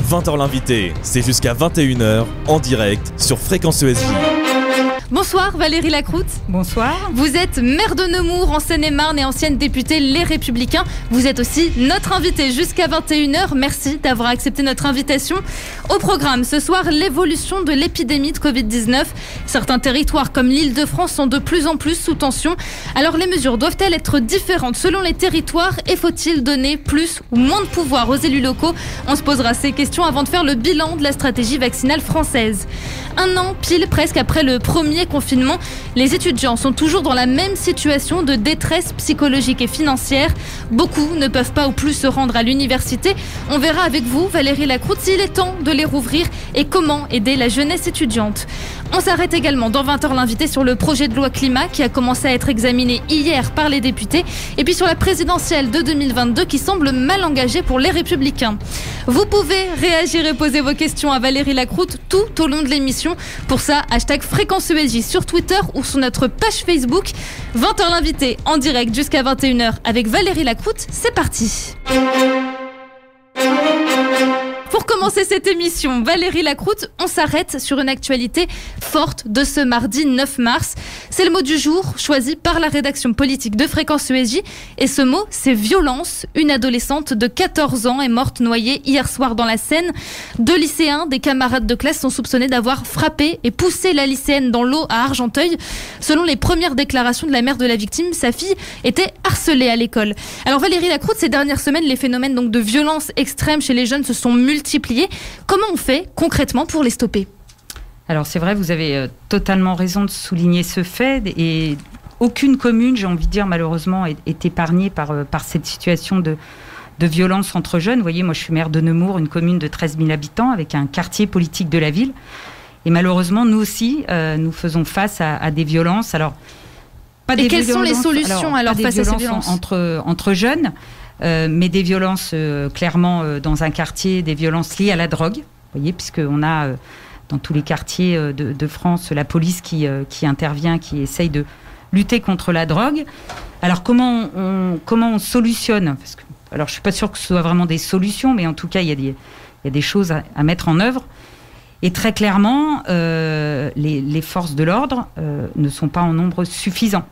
20h l'invité, c'est jusqu'à 21h en direct sur Fréquence ESJ. Bonsoir Valérie Lacroute. Bonsoir. Vous êtes maire de Nemours en Seine-et-Marne et ancienne députée Les Républicains. Vous êtes aussi notre invitée jusqu'à 21h. Merci d'avoir accepté notre invitation. Au programme ce soir, l'évolution de l'épidémie de Covid-19. Certains territoires comme l'Île-de-France sont de plus en plus sous tension. Alors les mesures doivent-elles être différentes selon les territoires et faut-il donner plus ou moins de pouvoir aux élus locaux? On se posera ces questions avant de faire le bilan de la stratégie vaccinale française. Un an pile presque après le premier confinement, les étudiants sont toujours dans la même situation de détresse psychologique et financière. Beaucoup ne peuvent pas ou plus se rendre à l'université. On verra avec vous, Valérie Lacroute, s'il est temps de les rouvrir et comment aider la jeunesse étudiante. On s'arrête également dans 20h l'invité sur le projet de loi climat qui a commencé à être examiné hier par les députés et puis sur la présidentielle de 2022 qui semble mal engagée pour les Républicains. Vous pouvez réagir et poser vos questions à Valérie Lacroute tout au long de l'émission. Pour ça, hashtag Fréquence ESJ sur Twitter ou sur notre page Facebook. 20h l'invité en direct jusqu'à 21h avec Valérie Lacroute. C'est parti. Pour commencer cette émission, Valérie Lacroute, on s'arrête sur une actualité forte de ce mardi 9 mars. C'est le mot du jour choisi par la rédaction politique de Fréquence ESJ. Et ce mot, c'est violence. Une adolescente de 14 ans est morte noyée hier soir dans la Seine. 2 lycéens, des camarades de classe, sont soupçonnés d'avoir frappé et poussé la lycéenne dans l'eau à Argenteuil. Selon les premières déclarations de la mère de la victime, sa fille était harcelée à l'école. Alors Valérie Lacroute, ces dernières semaines, les phénomènes donc de violence extrême chez les jeunes se sont multipliés. Comment on fait concrètement pour les stopper ? Alors c'est vrai, vous avez totalement raison de souligner ce fait et aucune commune, j'ai envie de dire malheureusement, est épargnée par cette situation de violence entre jeunes. Vous voyez, moi je suis maire de Nemours, une commune de 13 000 habitants avec un quartier politique de la ville. Et malheureusement, nous aussi, nous faisons face à des violences. Alors, pas des quelles sont les solutions alors face à ces violences entre jeunes mais des violences clairement dans un quartier, des violences liées à la drogue, vous voyez, puisqu'on a dans tous les quartiers de France la police qui intervient, qui essaye de lutter contre la drogue. Alors comment on solutionne ? Parce que, alors je suis pas sûre que ce soit vraiment des solutions, mais en tout cas il y a des choses à mettre en œuvre. Et très clairement, les forces de l'ordre ne sont pas en nombre suffisant.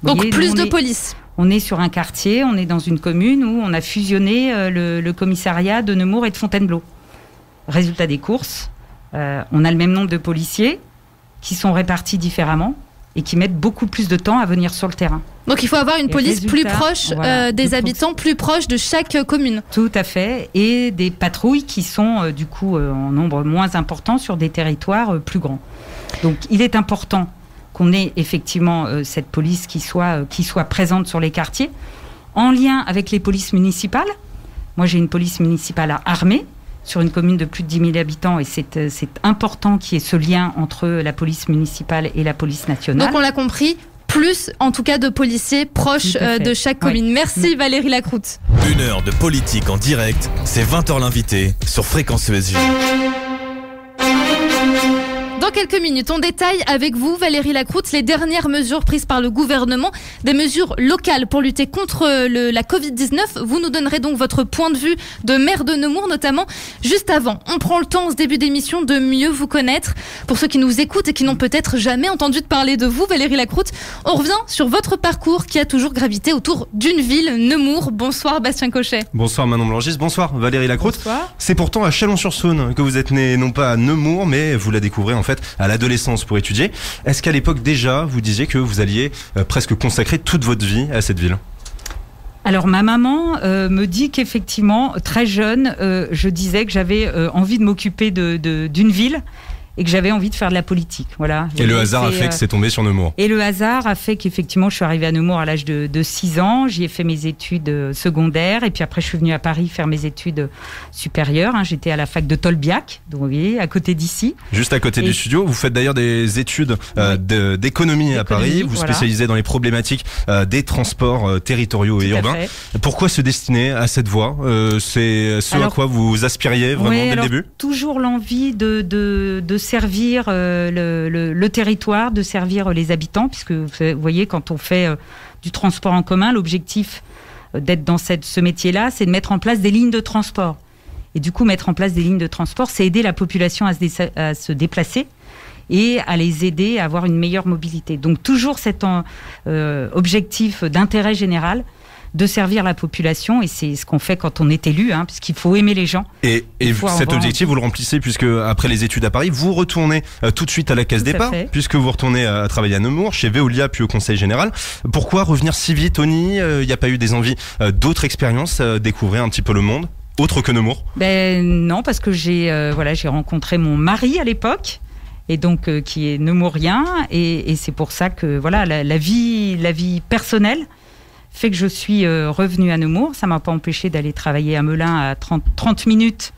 Donc voyez, plus de police. On est sur un quartier, on est dans une commune où on a fusionné le commissariat de Nemours et de Fontainebleau. Résultat des courses, on a le même nombre de policiers qui sont répartis différemment et qui mettent beaucoup plus de temps à venir sur le terrain. Donc il faut avoir une police plus proche des habitants, plus proche de chaque commune. Tout à fait, et des patrouilles qui sont du coup en nombre moins important sur des territoires plus grands. Donc il est important qu'on ait effectivement cette police qui soit présente sur les quartiers, en lien avec les polices municipales. Moi, j'ai une police municipale armée sur une commune de plus de 10 000 habitants et c'est important qu'il y ait ce lien entre la police municipale et la police nationale. Donc, on l'a compris, plus en tout cas de policiers proches de chaque commune. Oui. Merci Valérie Lacroute. 1 heure de politique en direct, c'est 20h l'invité sur Fréquence ESJ. Dans quelques minutes, on détaille avec vous, Valérie Lacroute, les dernières mesures prises par le gouvernement, des mesures locales pour lutter contre la Covid-19. Vous nous donnerez donc votre point de vue de maire de Nemours notamment. Juste avant, on prend le temps en ce début d'émission de mieux vous connaître. Pour ceux qui nous écoutent et qui n'ont peut-être jamais entendu parler de vous, Valérie Lacroute, on revient sur votre parcours qui a toujours gravité autour d'une ville, Nemours. Bonsoir Bastien Cochet. Bonsoir Manon Blangis, bonsoir Valérie Lacroute. Bonsoir. C'est pourtant à Chalon-sur-Saône que vous êtes né, non pas à Nemours, mais vous la découvrez en fait à l'adolescence pour étudier. Est-ce qu'à l'époque déjà vous disiez que vous alliez presque consacrer toute votre vie à cette ville ? Alors ma maman me dit qu'effectivement très jeune je disais que j'avais envie de m'occuper d'une ville et que j'avais envie de faire de la politique. Voilà. Et le hasard a fait que c'est tombé sur Nemours. Et le hasard a fait qu'effectivement, je suis arrivée à Nemours à l'âge de 6 ans. J'y ai fait mes études secondaires. Et puis après, je suis venue à Paris faire mes études supérieures. J'étais à la fac de Tolbiac, donc vous voyez, à côté d'ici. Juste à côté du studio. Vous faites d'ailleurs des études d'économie à Paris. Vous spécialisez dans les problématiques des transports territoriaux et urbains. Pourquoi se destiner à cette voie ? C'est à quoi vous aspiriez vraiment dès le début ? Toujours l'envie de servir le territoire, de servir les habitants, puisque vous voyez, quand on fait du transport en commun, l'objectif d'être dans ce métier-là, c'est de mettre en place des lignes de transport. Et du coup, mettre en place des lignes de transport, c'est aider la population à se déplacer et à les aider à avoir une meilleure mobilité. Donc toujours cet objectif d'intérêt général, de servir la population, et c'est ce qu'on fait quand on est élu, puisqu'il faut aimer les gens. Et cet objectif, vous le remplissez, puisque après les études à Paris, vous retournez tout de suite à la case départ, puisque vous retournez à travailler à Nemours, chez Veolia, puis au Conseil Général. Pourquoi revenir si vite, Tony ? Il n'y a pas eu des envies d'autres expériences, découvrir un petit peu le monde, autre que Nemours ? Non, parce que j'ai rencontré mon mari à l'époque, et donc qui est nemourien, et c'est pour ça que la vie personnelle fait que je suis revenue à Nemours. Ça ne m'a pas empêché d'aller travailler à Melun, à 30 minutes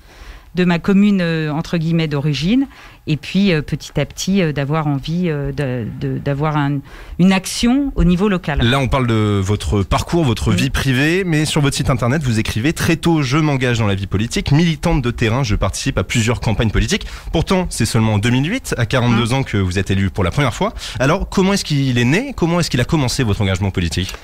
de ma commune, entre guillemets, d'origine. Et puis, petit à petit, d'avoir envie d'avoir une action au niveau local. Là, on parle de votre parcours, votre vie privée, mais sur votre site internet, vous écrivez « Très tôt, je m'engage dans la vie politique. Militante de terrain, je participe à plusieurs campagnes politiques. » Pourtant, c'est seulement en 2008, à 42 ans, que vous êtes élu pour la première fois. Alors, comment est-ce qu'il est né ? Comment est-ce qu'il a commencé, votre engagement politique ?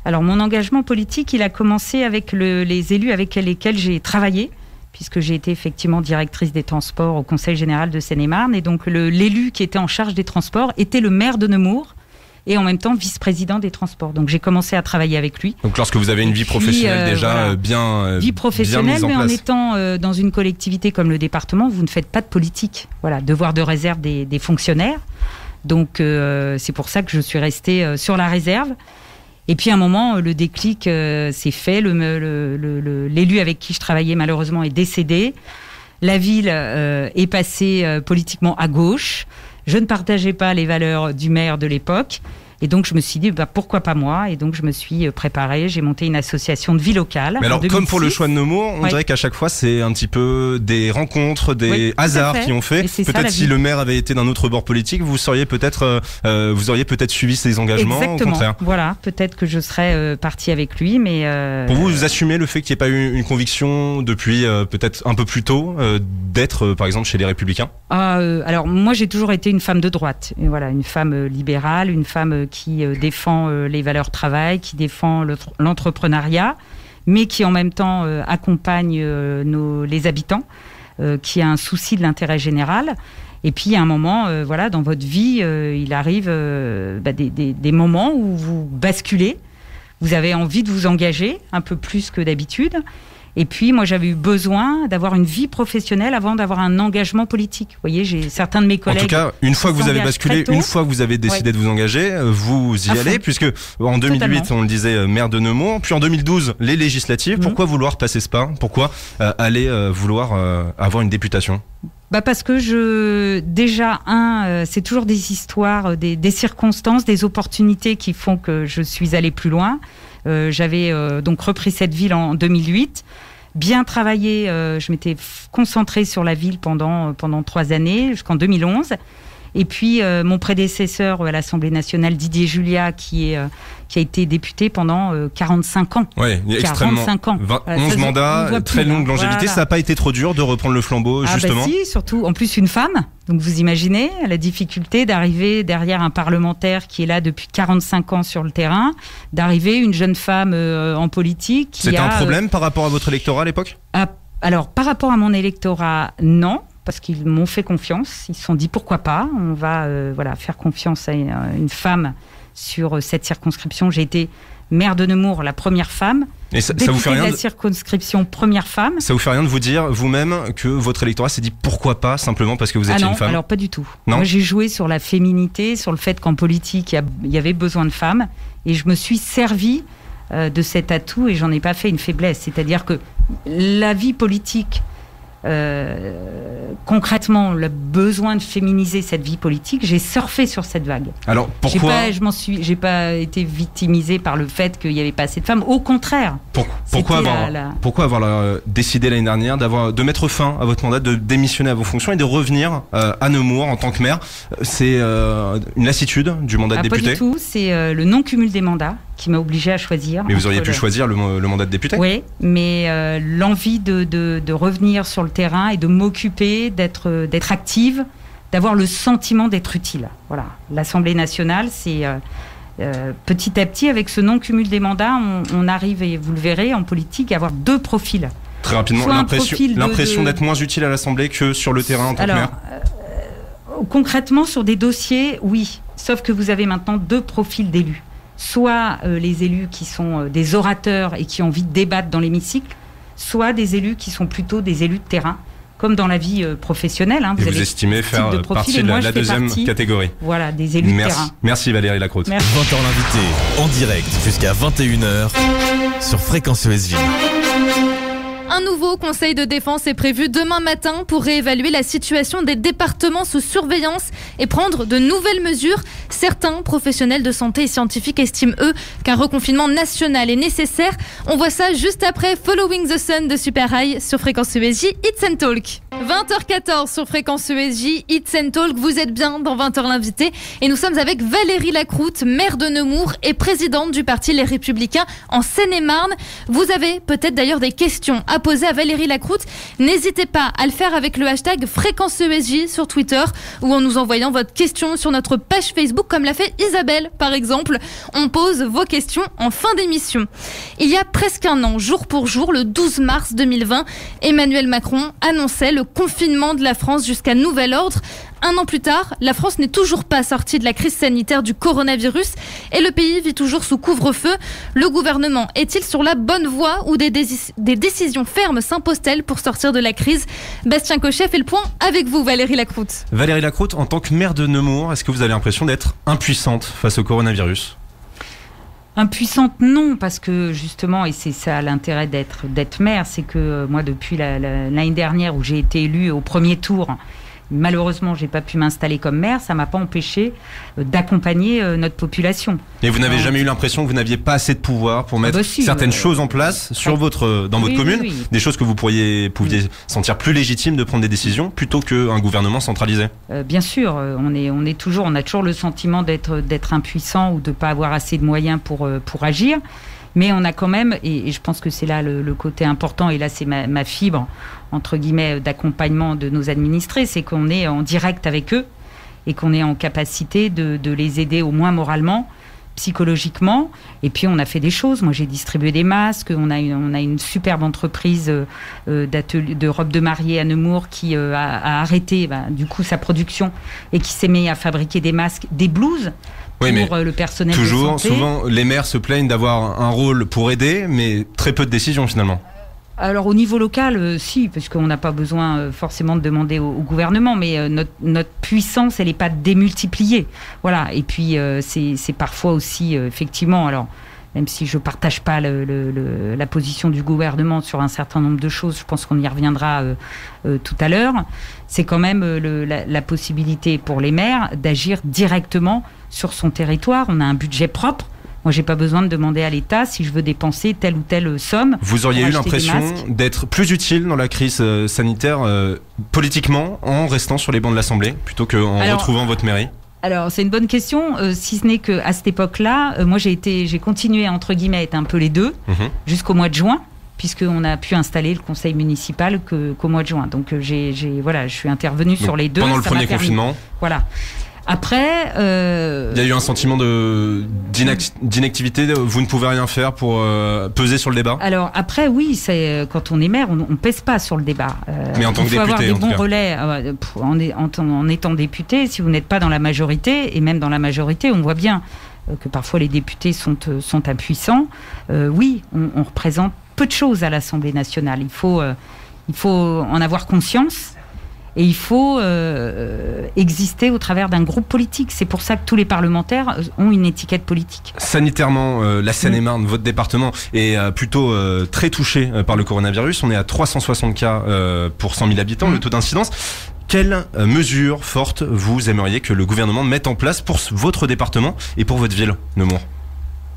Alors, mon engagement politique, il a commencé avec les élus avec lesquels j'ai travaillé, puisque j'ai été effectivement directrice des transports au Conseil Général de Seine-et-Marne. Et donc, l'élu qui était en charge des transports était le maire de Nemours et en même temps vice-président des transports. Donc, j'ai commencé à travailler avec lui. Donc, lorsque vous avez une vie professionnelle vie professionnelle, mais en étant dans une collectivité comme le département, vous ne faites pas de politique. Voilà, devoir de réserve des fonctionnaires. Donc, c'est pour ça que je suis restée sur la réserve. Et puis à un moment, le déclic s'est fait. L'élu avec qui je travaillais malheureusement est décédé. La ville est passée politiquement à gauche. Je ne partageais pas les valeurs du maire de l'époque. Et donc je me suis dit, pourquoi pas moi ? Et donc je me suis préparée, j'ai monté une association de vie locale. Mais alors, comme pour le choix de Nemours, on dirait qu'à chaque fois, c'est un petit peu des rencontres, des hasards qui ont fait. Peut-être si le maire avait été d'un autre bord politique, vous auriez peut-être suivi ses engagements. Exactement. Au contraire. Voilà, peut-être que je serais partie avec lui, mais... Pour vous assumez le fait qu'il n'y ait pas eu une conviction depuis peut-être un peu plus tôt d'être, par exemple, chez les Républicains ? Alors, moi, j'ai toujours été une femme de droite. Et voilà, une femme libérale, une femme qui défend les valeurs travail, qui défend l'entrepreneuriat, mais qui en même temps accompagne les habitants, qui a un souci de l'intérêt général. Et puis, à un moment, dans votre vie, il arrive des moments où vous basculez, vous avez envie de vous engager un peu plus que d'habitude. Et puis, moi, j'avais eu besoin d'avoir une vie professionnelle avant d'avoir un engagement politique. Vous voyez, j'ai certains de mes collègues... En tout cas, une fois que vous avez basculé, une fois que vous avez décidé de vous engager, vous y allez, puisque en 2008, on le disait, maire de Nemours, puis en 2012, les législatives. Pourquoi vouloir passer ce pas ? Pourquoi aller vouloir avoir une députation ? Parce que c'est toujours des histoires, des circonstances, des opportunités qui font que je suis allée plus loin. J'avais donc repris cette ville en 2008, bien travaillé, je m'étais concentrée sur la ville pendant 3 années, jusqu'en 2011. Et puis mon prédécesseur à l'Assemblée nationale, Didier Julia, qui a été député pendant 45 ans. Oui, extrêmement. 45 ans. 11 mandats, très longue longévité. Voilà. Ça n'a pas été trop dur de reprendre le flambeau, justement. Si, surtout, en plus une femme. Donc vous imaginez la difficulté d'arriver derrière un parlementaire qui est là depuis 45 ans sur le terrain, d'arriver une jeune femme en politique. C'était un problème par rapport à votre électorat à l'époque ? Alors, par rapport à mon électorat, non. Parce qu'ils m'ont fait confiance, ils se sont dit pourquoi pas, on va faire confiance à une femme sur cette circonscription. J'ai été maire de Nemours, la première femme, et ça vous fait rien de la circonscription, première femme. Ça vous fait rien de vous dire vous-même que votre électorat s'est dit pourquoi pas, simplement parce que vous étiez une femme ? Alors pas du tout. Non. Moi j'ai joué sur la féminité, sur le fait qu'en politique il y avait besoin de femmes, et je me suis servie de cet atout et j'en ai pas fait une faiblesse. C'est-à-dire que la vie politique... concrètement, le besoin de féminiser cette vie politique, j'ai surfé sur cette vague. Alors pourquoi j'ai pas été victimisée par le fait qu'il n'y avait pas assez de femmes. Au contraire. Pourquoi avoir décidé l'année dernière de mettre fin à votre mandat, de démissionner à vos fonctions et de revenir à Nemours en tant que maire ? C'est une lassitude du mandat de député ? Pas du tout. C'est le non-cumul des mandats qui m'a obligée à choisir. Mais vous auriez pu choisir le mandat de député ? Oui, mais l'envie de revenir sur le terrain et de m'occuper, d'être active, d'avoir le sentiment d'être utile. Voilà. L'Assemblée nationale, c'est petit à petit, avec ce non-cumul des mandats, on arrive, et vous le verrez, en politique, à avoir 2 profils. Très rapidement, l'impression d'être moins utile à l'Assemblée que sur le terrain en tant que maire. Concrètement, sur des dossiers, oui. Sauf que vous avez maintenant 2 profils d'élus. Soit les élus qui sont des orateurs et qui ont envie de débattre dans l'hémicycle, soit des élus qui sont plutôt des élus de terrain, comme dans la vie professionnelle. Hein. Vous estimez faire partie de la deuxième catégorie. Voilà, des élus de terrain. Merci Valérie Lacroute. 20h l'invité, en direct jusqu'à 21h sur Fréquence ESJ. Un nouveau conseil de défense est prévu demain matin pour réévaluer la situation des départements sous surveillance et prendre de nouvelles mesures. Certains professionnels de santé et scientifiques estiment, eux, qu'un reconfinement national est nécessaire. On voit ça juste après Following the Sun de Super High sur Fréquence ESJ, Hits and Talk. 20h14 sur Fréquence ESJ, Hits and Talk. Vous êtes bien dans 20h l'invité. Et nous sommes avec Valérie Lacroute, maire de Nemours et présidente du parti Les Républicains en Seine-et-Marne. Vous avez peut-être d'ailleurs des questions à poser à Valérie Lacroute. N'hésitez pas à le faire avec le hashtag Fréquence ESJ sur Twitter ou en nous envoyant votre question sur notre page Facebook comme l'a fait Isabelle par exemple. On pose vos questions en fin d'émission. Il y a presque un an, jour pour jour, le 12 mars 2020, Emmanuel Macron annonçait le confinement de la France jusqu'à nouvel ordre. Un an plus tard, la France n'est toujours pas sortie de la crise sanitaire du coronavirus et le pays vit toujours sous couvre-feu. Le gouvernement est-il sur la bonne voie ou des décisions fermes s'imposent-elles pour sortir de la crise? Bastien Cochet fait le point avec vous, Valérie Lacroute. Valérie Lacroute, en tant que maire de Nemours, est-ce que vous avez l'impression d'être impuissante face au coronavirus? Impuissante, non, parce que justement, et c'est ça l'intérêt d'être maire, c'est que moi, depuis l'année dernière où j'ai été élue au premier tour, malheureusement, j'ai pas pu m'installer comme maire, ça m'a pas empêché d'accompagner notre population. Et vous n'avez jamais eu l'impression que vous n'aviez pas assez de pouvoir pour mettre certaines choses en place dans votre commune, des choses que vous pouviez sentir plus légitimes de prendre des décisions plutôt qu'un gouvernement centralisé? Bien sûr, on a toujours le sentiment d'être impuissant ou de pas avoir assez de moyens pour agir. Mais on a quand même, et je pense que c'est là le côté important, et là c'est ma fibre, entre guillemets, d'accompagnement de nos administrés, c'est qu'on est en direct avec eux et qu'on est en capacité de les aider au moins moralement, psychologiquement. Et puis on a fait des choses. Moi j'ai distribué des masques, on a une superbe entreprise de robes de mariée à Nemours qui a arrêté du coup sa production et qui s'est mis à fabriquer des masques, des blouses. Oui, mais le personnel toujours, de santé. Souvent, les maires se plaignent d'avoir un rôle pour aider, mais très peu de décisions finalement. Alors au niveau local, si, parce qu'on n'a pas besoin forcément de demander au gouvernement, mais notre puissance, elle n'est pas démultipliée. Voilà. Et puis c'est parfois aussi, effectivement, alors même si je ne partage pas la position du gouvernement sur un certain nombre de choses, je pense qu'on y reviendra tout à l'heure, c'est quand même la possibilité pour les maires d'agir directement sur son territoire. On a un budget propre. Moi, j'ai pas besoin de demander à l'État si je veux dépenser telle ou telle somme. Vous auriez eu l'impression d'être plus utile dans la crise sanitaire politiquement en restant sur les bancs de l'Assemblée plutôt qu'en retrouvant votre mairie? Alors, c'est une bonne question, si ce n'est qu'à cette époque-là, moi j'ai continué entre guillemets à être un peu les deux jusqu'au mois de juin, puisqu'on a pu installer le conseil municipal qu'au mois de juin. Donc je suis intervenue sur les deux. Pendant le premier confinement. Voilà. Après, il y a eu un sentiment d'inactivité. Vous ne pouvez rien faire pour peser sur le débat. Alors après, oui, c'est quand on est maire, on pèse pas sur le débat. Mais en tant que député, il faut avoir des bons relais. En étant député, si vous n'êtes pas dans la majorité, et même dans la majorité, on voit bien que parfois les députés sont impuissants. Oui, on représente peu de choses à l'Assemblée nationale. Il faut en avoir conscience. Et il faut exister au travers d'un groupe politique. C'est pour ça que tous les parlementaires ont une étiquette politique. Sanitairement, la Seine-et-Marne, votre département, est plutôt très touché par le coronavirus. On est à 360 cas pour 100 000 habitants, le taux d'incidence. Quelles mesures fortes vous aimeriez que le gouvernement mette en place pour votre département et pour votre ville, Nemours?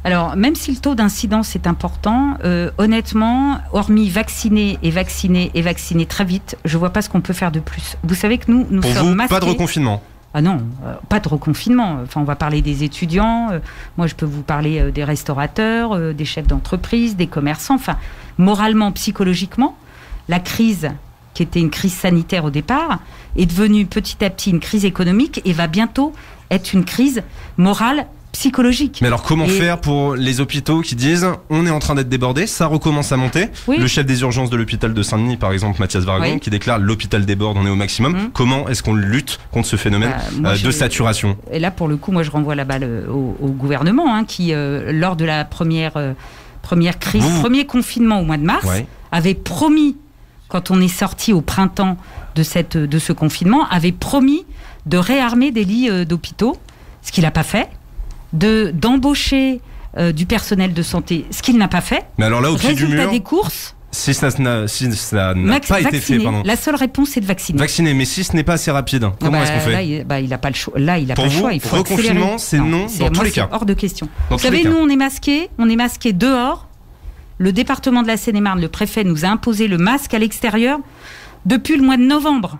Alors, même si le taux d'incidence est important, honnêtement, hormis vacciner très vite, je vois pas ce qu'on peut faire de plus. Vous savez que nous pour sommes vous, masqués. Pas de reconfinement? Ah non, pas de reconfinement. Enfin, on va parler des étudiants. Moi, je peux vous parler des restaurateurs, des chefs d'entreprise, des commerçants. Enfin, moralement, psychologiquement, la crise, qui était une crise sanitaire au départ, est devenue petit à petit une crise économique et va bientôt être une crise morale psychologique. Mais alors comment faire pour les hôpitaux qui disent on est en train d'être débordé, ça recommence à monter. Le chef des urgences de l'hôpital de Saint-Denis par exemple, Mathias Vargon, qui déclare l'hôpital déborde, on est au maximum. Comment est-ce qu'on lutte contre ce phénomène de saturation? Et là pour le coup moi je renvoie la balle au gouvernement qui lors de la première crise, premier confinement au mois de mars, avait promis, quand on est sorti au printemps de ce confinement, avait promis de réarmer des lits d'hôpitaux, ce qu'il n'a pas fait. D'embaucher du personnel de santé, ce qu'il n'a pas fait. Mais alors là, au pied du mur, des courses, si ça n'a pas été fait, la seule réponse c'est de vacciner. Vacciner, mais si ce n'est pas assez rapide, comment est-ce qu'on fait? Là, il n'a pas le choix. Là, il n'a pas le choix. Il faut reconfinement, c'est non dans tous les cas. Hors de question. Vous savez, nous, on est masqués dehors. Le département de la Seine-et-Marne, le préfet nous a imposé le masque à l'extérieur depuis le mois de novembre.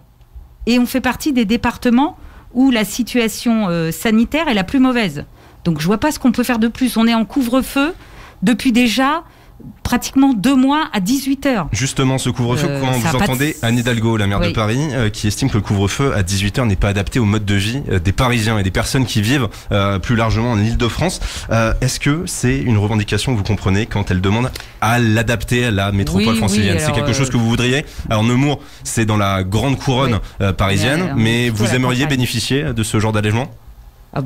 Et on fait partie des départements où la situation sanitaire est la plus mauvaise. Donc je vois pas ce qu'on peut faire de plus. On est en couvre-feu depuis déjà pratiquement 2 mois à 18h. Justement, ce couvre-feu, quand vous entendez Anne Hidalgo, la maire de Paris, qui estime que le couvre-feu à 18h n'est pas adapté au mode de vie des Parisiens et des personnes qui vivent plus largement en Ile-de-France. Est-ce que c'est une revendication que vous comprenez quand elle demande à l'adapter à la métropole francilienne? C'est quelque chose que vous voudriez? Alors Nemours, c'est dans la grande couronne parisienne, mais vous aimeriez bénéficier de ce genre d'allègement?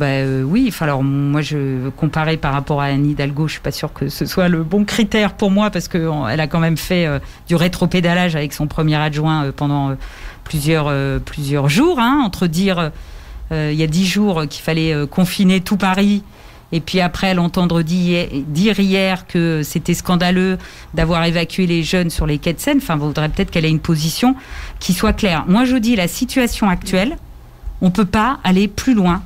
Oui, alors moi je comparais par rapport à Anne Hidalgo, je suis pas sûre que ce soit le bon critère pour moi parce qu'elle a quand même fait du rétropédalage avec son premier adjoint pendant plusieurs jours, entre dire il y a 10 jours qu'il fallait confiner tout Paris et puis après l'entendre dire hier que c'était scandaleux d'avoir évacué les jeunes sur les quais de Seine. Enfin, vaudrait peut-être qu'elle ait une position qui soit claire. Moi je dis la situation actuelle, on peut pas aller plus loin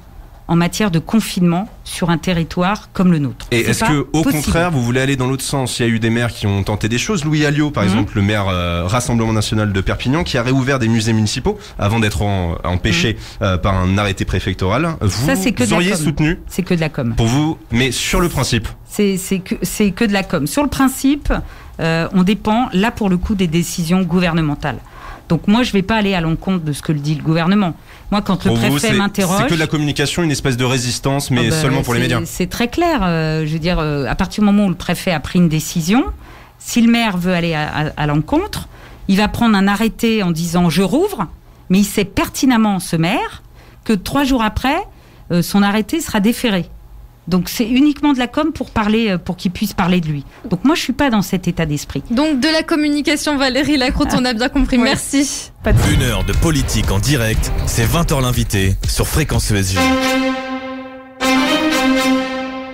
en matière de confinement sur un territoire comme le nôtre. Et est-ce que, au contraire, vous voulez aller dans l'autre sens? Il y a eu des maires qui ont tenté des choses. Louis Alliot, par exemple, le maire Rassemblement National de Perpignan, qui a réouvert des musées municipaux avant d'être empêché par un arrêté préfectoral. Vous auriez soutenu? C'est que de la com. Pour vous, mais sur le principe? C'est que de la com. Sur le principe, on dépend, là pour le coup, des décisions gouvernementales. Donc moi, je ne vais pas aller à l'encontre de ce que dit le gouvernement. Moi, quand le préfet m'interroge... C'est que de la communication, une espèce de résistance, mais seulement pour les médias. C'est très clair. Je veux dire, à partir du moment où le préfet a pris une décision, si le maire veut aller à l'encontre, il va prendre un arrêté en disant « je rouvre », mais il sait pertinemment, ce maire, que 3 jours après, son arrêté sera déféré. Donc c'est uniquement de la com pour qu'il puisse parler de lui. Donc moi je suis pas dans cet état d'esprit. Donc de la communication, Valérie Lacroute, on a bien compris. Merci. 1 heure de politique en direct, c'est 20h l'invité sur Fréquence ESG.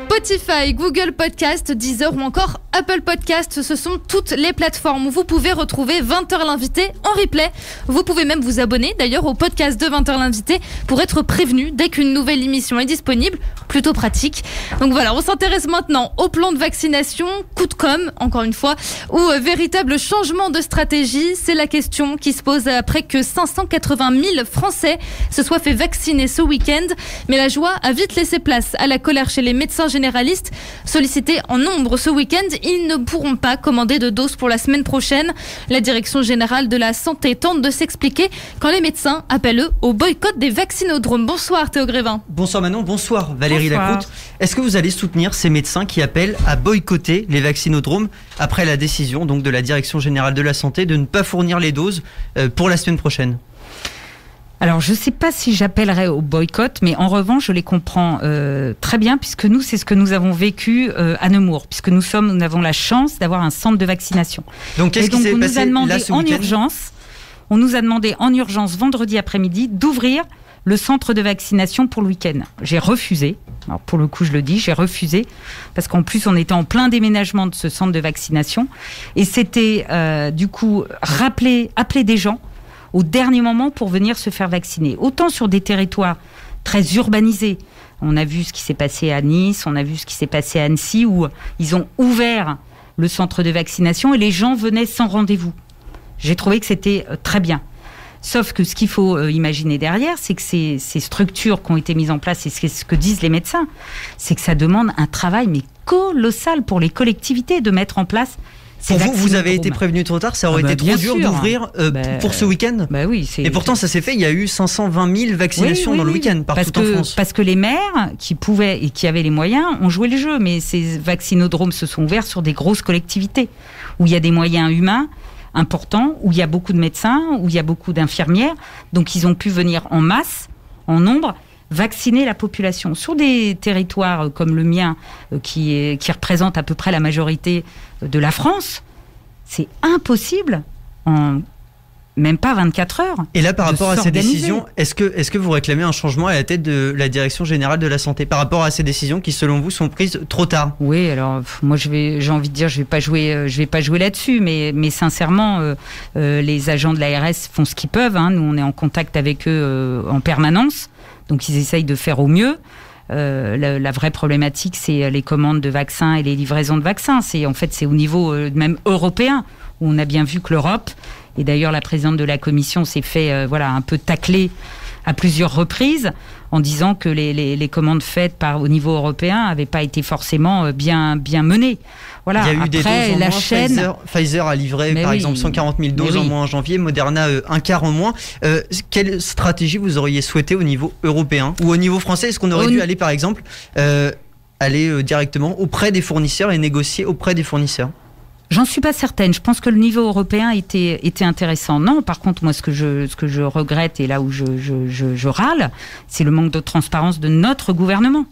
Spotify, Google Podcast, Deezer ou encore Apple Podcast, ce sont toutes les plateformes où vous pouvez retrouver 20h l'invité en replay. Vous pouvez même vous abonner d'ailleurs au podcast de 20h l'invité pour être prévenu dès qu'une nouvelle émission est disponible. Plutôt pratique. Donc voilà, on s'intéresse maintenant au plan de vaccination, coup de com', encore une fois, ou véritable changement de stratégie. C'est la question qui se pose après que 580 000 Français se soient fait vacciner ce week-end. Mais la joie a vite laissé place à la colère chez les médecins généralistes. Sollicités en nombre ce week-end, ils ne pourront pas commander de doses pour la semaine prochaine. La Direction générale de la santé tente de s'expliquer quand les médecins appellent eux au boycott des vaccinodromes. Bonsoir Théo Grévin. Bonsoir Manon, bonsoir Valérie Lacroute. Est-ce que vous allez soutenir ces médecins qui appellent à boycotter les vaccinodromes après la décision donc de la Direction générale de la santé de ne pas fournir les doses pour la semaine prochaine? Alors, je ne sais pas si j'appellerais au boycott, mais en revanche, je les comprends très bien, puisque nous, c'est ce que nous avons vécu à Nemours, puisque nous avons la chance d'avoir un centre de vaccination. Donc, qu'est-ce qui s'est passé là ce week-end ? On nous a demandé en urgence, vendredi après-midi, d'ouvrir le centre de vaccination pour le week-end. J'ai refusé. Alors, pour le coup, je le dis, j'ai refusé, parce qu'en plus, on était en plein déménagement de ce centre de vaccination. Et c'était, du coup, appeler des gens au dernier moment pour venir se faire vacciner. Autant sur des territoires très urbanisés. On a vu ce qui s'est passé à Nice, on a vu ce qui s'est passé à Annecy, où ils ont ouvert le centre de vaccination et les gens venaient sans rendez-vous. J'ai trouvé que c'était très bien. Sauf que ce qu'il faut imaginer derrière, c'est que ces structures qui ont été mises en place, et c'est ce que disent les médecins, c'est que ça demande un travail mais colossal pour les collectivités de mettre en place Pour vous avez été prévenu trop tard, ça aurait été trop dur d'ouvrir pour ce week-end. Oui, et pourtant, ça s'est fait. Il y a eu 520 000 vaccinations dans le week-end partout en France. Parce que les maires qui pouvaient et qui avaient les moyens ont joué le jeu. Mais ces vaccinodromes se sont ouverts sur des grosses collectivités où il y a des moyens humains importants, où il y a beaucoup de médecins, où il y a beaucoup d'infirmières. Donc, ils ont pu venir en masse, en nombre, vacciner la population. Sur des territoires comme le mien, qui représente à peu près la majorité de la France, c'est impossible en même pas 24 heures. Et là, par rapport à ces décisions, est-ce que vous réclamez un changement à la tête de la Direction Générale de la Santé par rapport à ces décisions qui, selon vous, sont prises trop tard? Oui, alors moi j'ai envie de dire, je vais pas jouer là-dessus, mais sincèrement, les agents de l'ARS font ce qu'ils peuvent. Nous, on est en contact avec eux en permanence. Donc, ils essayent de faire au mieux. La vraie problématique, c'est les commandes de vaccins et les livraisons de vaccins. C'est au niveau même européen, où on a bien vu que l'Europe, et d'ailleurs la présidente de la Commission s'est fait un peu tacler à plusieurs reprises en disant que les commandes faites au niveau européen n'avaient pas été forcément bien menées. Voilà. Il y a eu des doses en moins. Pfizer a livré par exemple 140 000 doses en moins en janvier, Moderna un quart en moins. Quelle stratégie vous auriez souhaité au niveau européen ou au niveau français? Est-ce qu'on aurait dû aller par exemple directement auprès des fournisseurs et négocier auprès des fournisseurs? J'en suis pas certaine. Je pense que le niveau européen était intéressant. Non, par contre, moi, ce que je regrette et là où je râle, c'est le manque de transparence de notre gouvernement.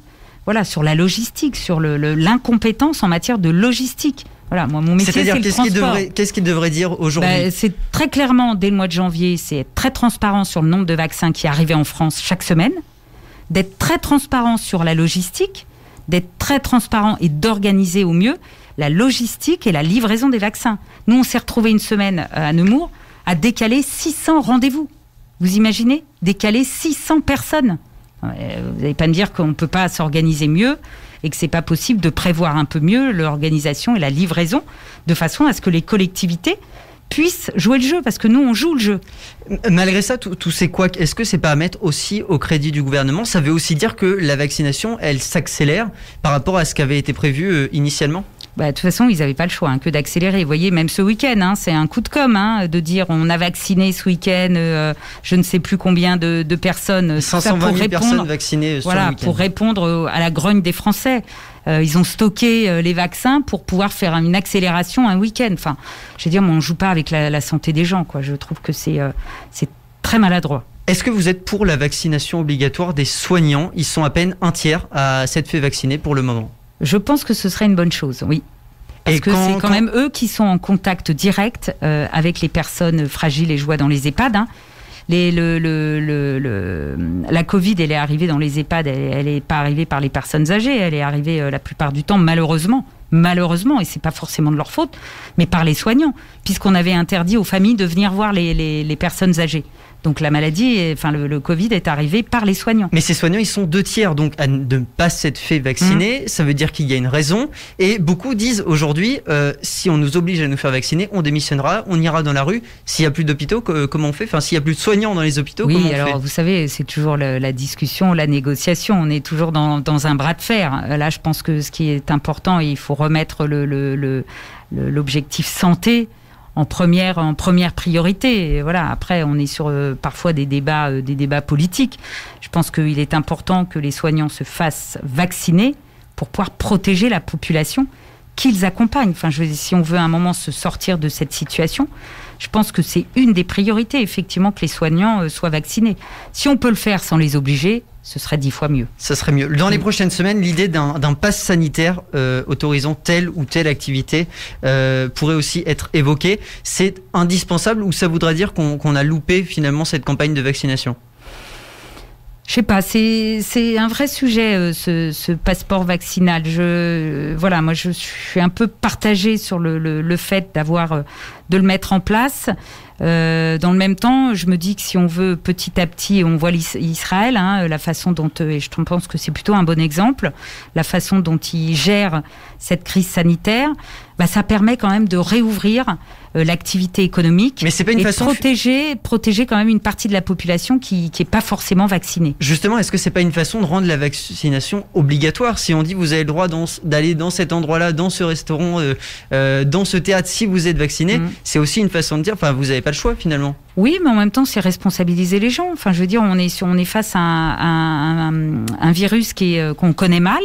Voilà, sur la logistique, sur l'incompétence en matière de logistique. Voilà, moi, mon métier, c'est le transport. Qu'est-ce qu'il devrait dire aujourd'hui? C'est très clairement, dès le mois de janvier, c'est être très transparent sur le nombre de vaccins qui arrivaient en France chaque semaine, d'être très transparent sur la logistique, d'être très transparent et d'organiser au mieux la logistique et la livraison des vaccins. Nous, on s'est retrouvés une semaine à Nemours à décaler 600 rendez-vous. Vous imaginez? Décaler 600 personnes. Vous n'allez pas me dire qu'on ne peut pas s'organiser mieux et que ce n'est pas possible de prévoir un peu mieux l'organisation et la livraison de façon à ce que les collectivités puissent jouer le jeu, parce que nous, on joue le jeu. Malgré ça, tous ces couacs, est-ce que c'est pas à mettre aussi au crédit du gouvernement? Ça veut aussi dire que la vaccination, elle s'accélère par rapport à ce qui avait été prévu initialement? De toute façon, ils n'avaient pas le choix que d'accélérer. Vous voyez, même ce week-end, c'est un coup de com' de dire on a vacciné ce week-end je ne sais plus combien de personnes. 520 000 personnes vaccinées sur le week-end. Pour répondre à la grogne des Français. Ils ont stocké les vaccins pour pouvoir faire une accélération un week-end. Enfin, je veux dire, on ne joue pas avec la santé des gens, quoi. Je trouve que c'est très maladroit. Est-ce que vous êtes pour la vaccination obligatoire des soignants? Ils sont à peine un tiers à s'être fait vacciner pour le moment. Je pense que ce serait une bonne chose, oui. Parce que c'est quand même eux qui sont en contact direct avec les personnes fragiles, et je vois dans les EHPAD. La Covid, elle est arrivée dans les EHPAD, elle n'est pas arrivée par les personnes âgées, elle est arrivée la plupart du temps, malheureusement, et c'est pas forcément de leur faute, mais par les soignants, puisqu'on avait interdit aux familles de venir voir les personnes âgées. Donc la maladie, le Covid est arrivé par les soignants. Mais ces soignants, ils sont 2 tiers, donc à ne pas s'être fait vacciner, ça veut dire qu'il y a une raison. Et beaucoup disent aujourd'hui, si on nous oblige à nous faire vacciner, on démissionnera, on ira dans la rue. S'il n'y a plus d'hôpitaux, comment on fait? S'il n'y a plus de soignants dans les hôpitaux, comment on fait? Oui, alors vous savez, c'est toujours la discussion, la négociation. On est toujours dans un bras de fer. Là, je pense que ce qui est important, il faut remettre l'objectif santé en première priorité. Et voilà. Après, on est sur parfois des débats politiques. Je pense qu'il est important que les soignants se fassent vacciner pour pouvoir protéger la population qu'ils accompagnent. Si on veut à un moment se sortir de cette situation, je pense que c'est une des priorités, effectivement, que les soignants soient vaccinés. Si on peut le faire sans les obliger, ce serait 10 fois mieux. Ça serait mieux. Dans les prochaines semaines, l'idée d'un pass sanitaire autorisant telle ou telle activité pourrait aussi être évoquée. C'est indispensable ou ça voudrait dire qu'on a loupé finalement cette campagne de vaccination? Je sais pas, c'est un vrai sujet ce passeport vaccinal. Moi je suis un peu partagée sur le fait de le mettre en place. Dans le même temps, je me dis que si on veut petit à petit, on voit Israël, la façon dont, et je pense que c'est plutôt un bon exemple, la façon dont ils gèrent cette crise sanitaire, ça permet quand même de réouvrir l'activité économique. Mais c'est pas une façon protéger quand même une partie de la population qui est pas forcément vaccinée. Justement, est-ce que c'est pas une façon de rendre la vaccination obligatoire? Si on dit vous avez le droit d'aller dans cet endroit-là, dans ce restaurant, dans ce théâtre, si vous êtes vacciné, c'est aussi une façon de dire, enfin, vous n'avez pas le choix finalement. Oui, mais en même temps, c'est responsabiliser les gens. Enfin, je veux dire, on est face à un virus qu'on connaît mal,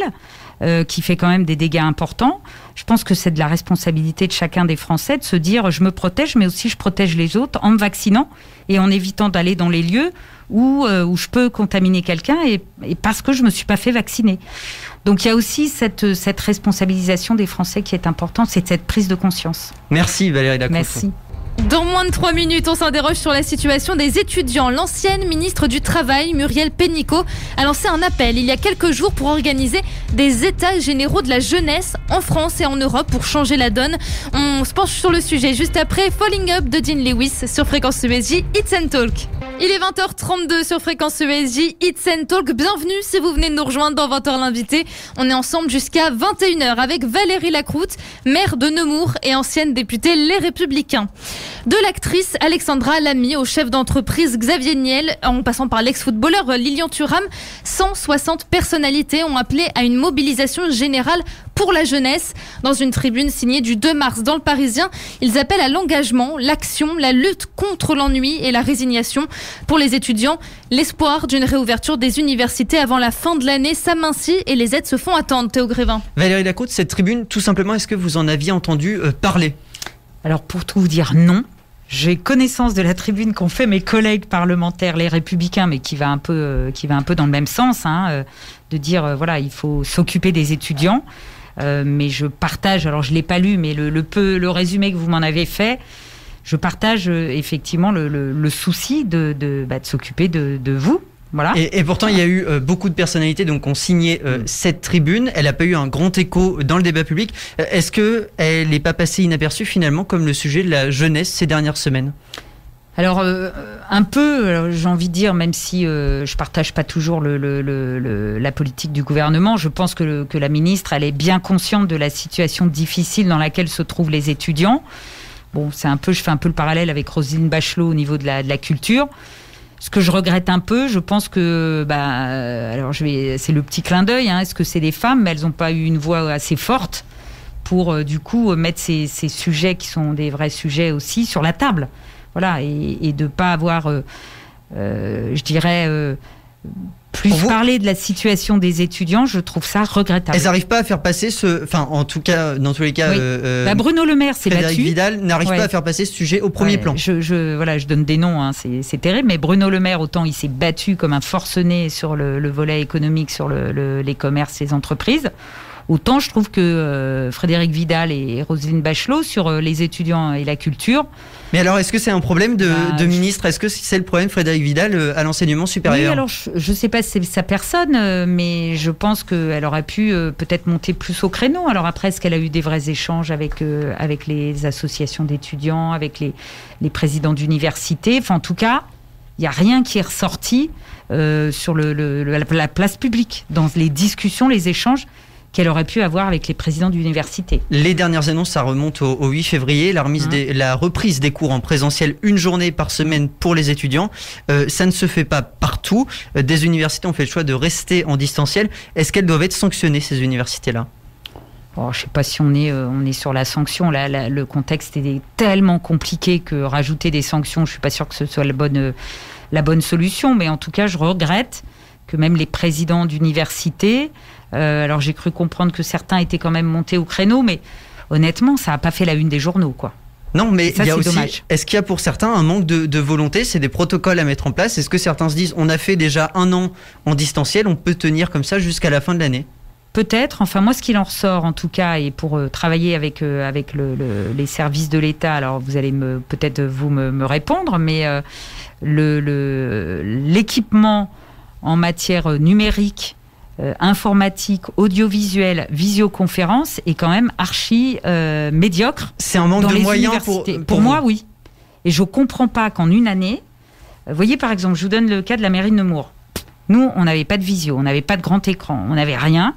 qui fait quand même des dégâts importants. Je pense que c'est de la responsabilité de chacun des Français de se dire je me protège, mais aussi je protège les autres en me vaccinant et en évitant d'aller dans les lieux où je peux contaminer quelqu'un et parce que je me suis pas fait vacciner. Donc il y a aussi cette responsabilisation des Français qui est importante, c'est cette prise de conscience. Merci Valérie Lacroute. Merci. Dans moins de 3 minutes, on s'interroge sur la situation des étudiants. L'ancienne ministre du Travail, Muriel Pénicaud, a lancé un appel il y a quelques jours pour organiser des états généraux de la jeunesse en France et en Europe pour changer la donne. On se penche sur le sujet juste après Falling Up de Dean Lewis sur Fréquence ESJ, It's and Talk. Il est 20h32 sur Fréquence ESJ, It's and Talk. Bienvenue si vous venez de nous rejoindre dans 20h l'invité. On est ensemble jusqu'à 21h avec Valérie Lacroute, maire de Nemours et ancienne députée Les Républicains. De l'actrice Alexandra Lamy au chef d'entreprise Xavier Niel, en passant par l'ex-footballeur Lilian Thuram, 160 personnalités ont appelé à une mobilisation générale pour la jeunesse. Dans une tribune signée du 2 mars dans le Parisien, ils appellent à l'engagement, l'action, la lutte contre l'ennui et la résignation. Pour les étudiants, l'espoir d'une réouverture des universités avant la fin de l'année s'amincit et les aides se font attendre. Théo Grévin. Valérie Lacroute, cette tribune, tout simplement, est-ce que vous en aviez entendu parler ? Alors pour tout vous dire, non. J'ai connaissance de la tribune qu'ont fait mes collègues parlementaires, les Républicains, mais qui va un peu dans le même sens, de dire voilà, il faut s'occuper des étudiants. Mais je partage, alors je l'ai pas lu, mais le résumé que vous m'en avez fait, je partage effectivement le souci de s'occuper de vous. Voilà. Et pourtant, il y a eu beaucoup de personnalités qui ont signé cette tribune. Elle n'a pas eu un grand écho dans le débat public. Est-ce qu'elle n'est pas passée inaperçue finalement comme le sujet de la jeunesse ces dernières semaines ? Alors, un peu, alors, j'ai envie de dire, même si je partage pas toujours la politique du gouvernement, je pense que la ministre, elle est bien consciente de la situation difficile dans laquelle se trouvent les étudiants. Bon, je fais un peu le parallèle avec Roselyne Bachelot au niveau de la culture. Ce que je regrette un peu, je pense que, c'est le petit clin d'œil, est-ce que c'est des femmes, mais elles n'ont pas eu une voix assez forte pour, du coup, mettre ces sujets qui sont des vrais sujets aussi sur la table. Voilà, et de ne pas avoir, plus parler de la situation des étudiants, je trouve ça regrettable. Elles n'arrivent pas à faire passer en tout cas, dans tous les cas, oui. Bruno Le Maire s'est battu. Frédérique Vidal n'arrive pas à faire passer ce sujet au premier plan. Je donne des noms, c'est terrible, mais Bruno Le Maire, autant il s'est battu comme un forcené sur le volet économique, sur les commerces, les entreprises. Autant je trouve que Frédérique Vidal et Roselyne Bachelot sur les étudiants et la culture. Mais alors, est-ce que c'est un problème de ministre ? Est-ce que c'est le problème, Frédérique Vidal, à l'enseignement supérieur ? Oui, alors je ne sais pas si c'est sa personne, mais je pense qu'elle aurait pu peut-être monter plus au créneau. Alors après, est-ce qu'elle a eu des vrais échanges avec les associations d'étudiants, avec les présidents d'université ? Enfin, en tout cas, il n'y a rien qui est ressorti sur la place publique, dans les discussions, les échanges qu'elle aurait pu avoir avec les présidents d'université. Les dernières annonces, ça remonte au 8 février, la reprise des cours en présentiel, une journée par semaine pour les étudiants. Ça ne se fait pas partout. Des universités ont fait le choix de rester en distanciel. Est-ce qu'elles doivent être sanctionnées, ces universités-là ? Je ne sais pas si on est sur la sanction. Là, le contexte est tellement compliqué que rajouter des sanctions, je ne suis pas sûre que ce soit la bonne solution. Mais en tout cas, je regrette que même les présidents d'université... alors j'ai cru comprendre que certains étaient quand même montés au créneau, mais honnêtement, ça n'a pas fait la une des journaux, quoi. Non, mais ça, il y a aussi. Dommage. Est-ce qu'il y a pour certains un manque de volonté ? C'est des protocoles à mettre en place. Est-ce que certains se disent, on a fait déjà 1 an en distanciel, on peut tenir comme ça jusqu'à la fin de l'année ? Peut-être. Enfin, moi, ce qu'il en ressort, en tout cas, et pour travailler avec les services de l'État, alors vous allez peut-être me répondre, mais l'équipement en matière numérique, informatique, audiovisuelle, visioconférence est quand même archi médiocre. C'est un manque de moyens pour moi, oui. Et je comprends pas qu'en une année, vous voyez par exemple, je vous donne le cas de la mairie de Nemours. Nous, on n'avait pas de visio, on n'avait pas de grand écran, on n'avait rien.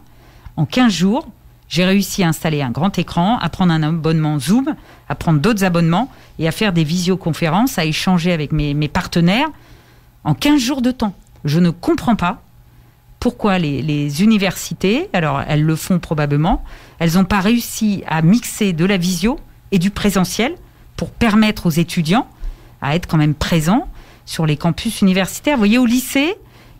En 15 jours, J'ai réussi à installer un grand écran, à prendre un abonnement Zoom, à prendre d'autres abonnements et à faire des visioconférences, à échanger avec mes partenaires en 15 jours de temps. Je ne comprends pas pourquoi les universités, alors elles le font probablement, elles n'ont pas réussi à mixer de la visio et du présentiel pour permettre aux étudiants à être quand même présents sur les campus universitaires. Vous voyez, au lycée,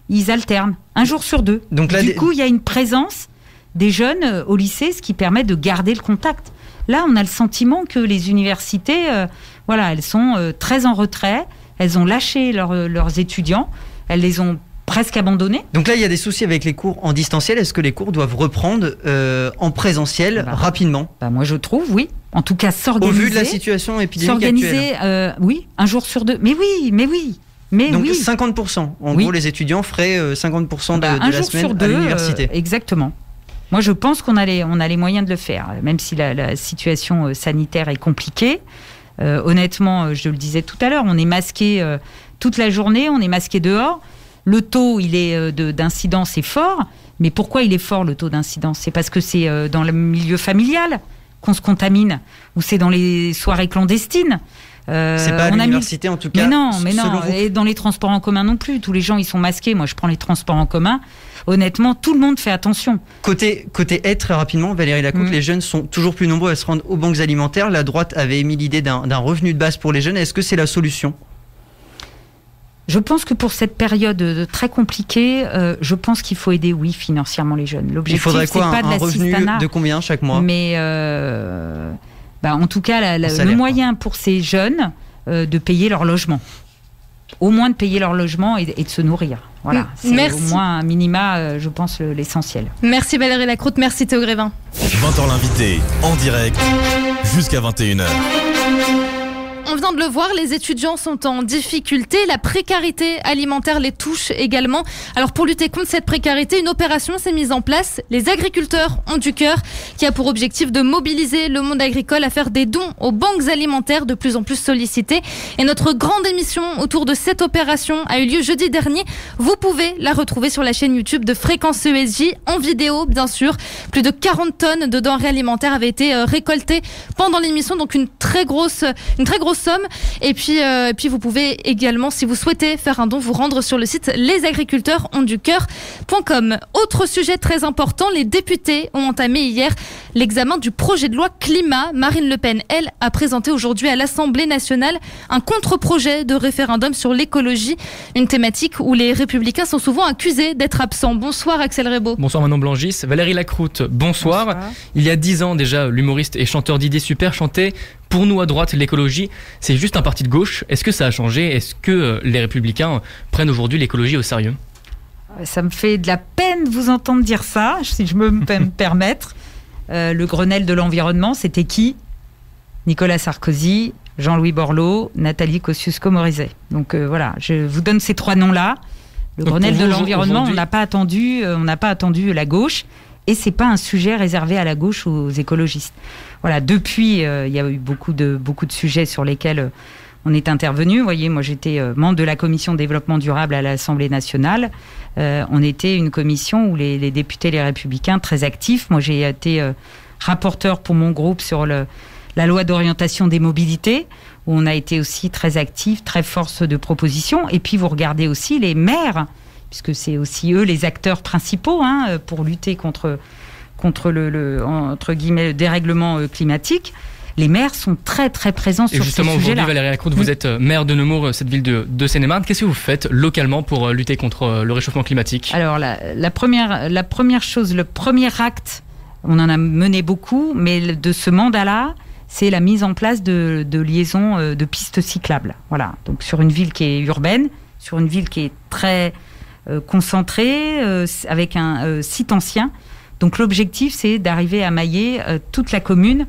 ils alternent un jour sur 2. Donc là, du coup, il y a une présence des jeunes au lycée, ce qui permet de garder le contact. Là, on a le sentiment que les universités, elles sont très en retrait, elles ont lâché leurs étudiants, elles les ont presque abandonnés. Donc là, il y a des soucis avec les cours en distanciel. Est-ce que les cours doivent reprendre en présentiel rapidement ? Moi, je trouve, oui. En tout cas, s'organiser. Au vu de la situation épidémique actuelle. Oui, un jour sur 2. Mais oui. Donc 50%. En gros, les étudiants feraient 50% de la semaine à l'université. Exactement. Moi, je pense qu'on a les moyens de le faire, même si la situation sanitaire est compliquée. Honnêtement, je le disais tout à l'heure, on est masqué toute la journée, on est masqué dehors. Le taux d'incidence est fort, mais pourquoi il est fort, le taux d'incidence ? C'est parce que c'est dans le milieu familial qu'on se contamine, ou c'est dans les soirées clandestines. C'est pas à l'université en tout cas. Mais non. Et dans les transports en commun non plus. Tous les gens, ils sont masqués. Moi, je prends les transports en commun. Honnêtement, tout le monde fait attention. Côté aide, très rapidement, Valérie Lacroute, les jeunes sont toujours plus nombreux à se rendre aux banques alimentaires. La droite avait émis l'idée d'un revenu de base pour les jeunes. Est-ce que c'est la solution ? Je pense que pour cette période très compliquée, je pense qu'il faut aider, financièrement les jeunes. L'objectif, il faudrait quoi, c'est pas un revenu de combien chaque mois ? Mais en tout cas, le moyen pour ces jeunes de payer leur logement. Au moins de payer leur logement et de se nourrir. Voilà, c'est au moins un minima, je pense, l'essentiel. Merci Valérie Lacroute, merci Théo Grévin. 20h l'invité, en direct, jusqu'à 21h. On vient de le voir, les étudiants sont en difficulté. La précarité alimentaire les touche également. Alors pour lutter contre cette précarité, une opération s'est mise en place. Les agriculteurs ont du cœur, qui a pour objectif de mobiliser le monde agricole à faire des dons aux banques alimentaires de plus en plus sollicitées. Et notre grande émission autour de cette opération a eu lieu jeudi dernier. Vous pouvez la retrouver sur la chaîne YouTube de Fréquence ESJ, en vidéo bien sûr. Plus de 40 tonnes de denrées alimentaires avaient été récoltées pendant l'émission, donc une très grosse somme. Et puis vous pouvez également, si vous souhaitez faire un don, vous rendre sur le site lesagriculteursondducoeur.com. Autre sujet très important, les députés ont entamé hier l'examen du projet de loi climat. Marine Le Pen, elle, a présenté aujourd'hui à l'Assemblée nationale un contre-projet de référendum sur l'écologie, une thématique où les Républicains sont souvent accusés d'être absents. Bonsoir Axel Rebaud. Bonsoir Manon Blangis. Valérie Lacroute, bonsoir. Il y a 10 ans déjà, l'humoriste et chanteur d'idées super chantait « Pour nous à droite, l'écologie, c'est juste un parti de gauche ». Est-ce que ça a changé ? Est-ce que les Républicains prennent aujourd'hui l'écologie au sérieux ? Ça me fait de la peine de vous entendre dire ça, si je peux me permettre. Le Grenelle de l'environnement, c'était qui ? Nicolas Sarkozy, Jean-Louis Borloo, Nathalie Kosciusko-Morizet. Donc voilà, je vous donne ces 3 noms-là. Le Grenelle de l'environnement, on n'a pas attendu la gauche. Et c'est pas un sujet réservé à la gauche ou aux écologistes. Voilà, depuis, il y a eu beaucoup de sujets sur lesquels on est intervenu. Vous voyez, moi j'étais membre de la commission développement durable à l'Assemblée nationale. On était une commission où les députés, les Républicains, très actifs. Moi j'ai été rapporteur pour mon groupe sur la loi d'orientation des mobilités, où on a été aussi très actifs, très force de proposition. Et puis vous regardez aussi les maires, puisque c'est aussi eux les acteurs principaux pour lutter contre le entre guillemets, le dérèglement climatique. Les maires sont très très présents sur ces sujets-là. Et justement, aujourd'hui, Valérie Lacroute, vous êtes maire de Nemours, cette ville de Seine-et-Marne. Qu'est-ce que vous faites localement pour lutter contre le réchauffement climatique ? Alors, la première chose, le premier acte, on en a mené beaucoup, mais de ce mandat-là, c'est la mise en place de liaisons de pistes cyclables. Voilà, donc sur une ville qui est urbaine, sur une ville qui est très concentrée, avec un site ancien. Donc l'objectif, c'est d'arriver à mailler toute la commune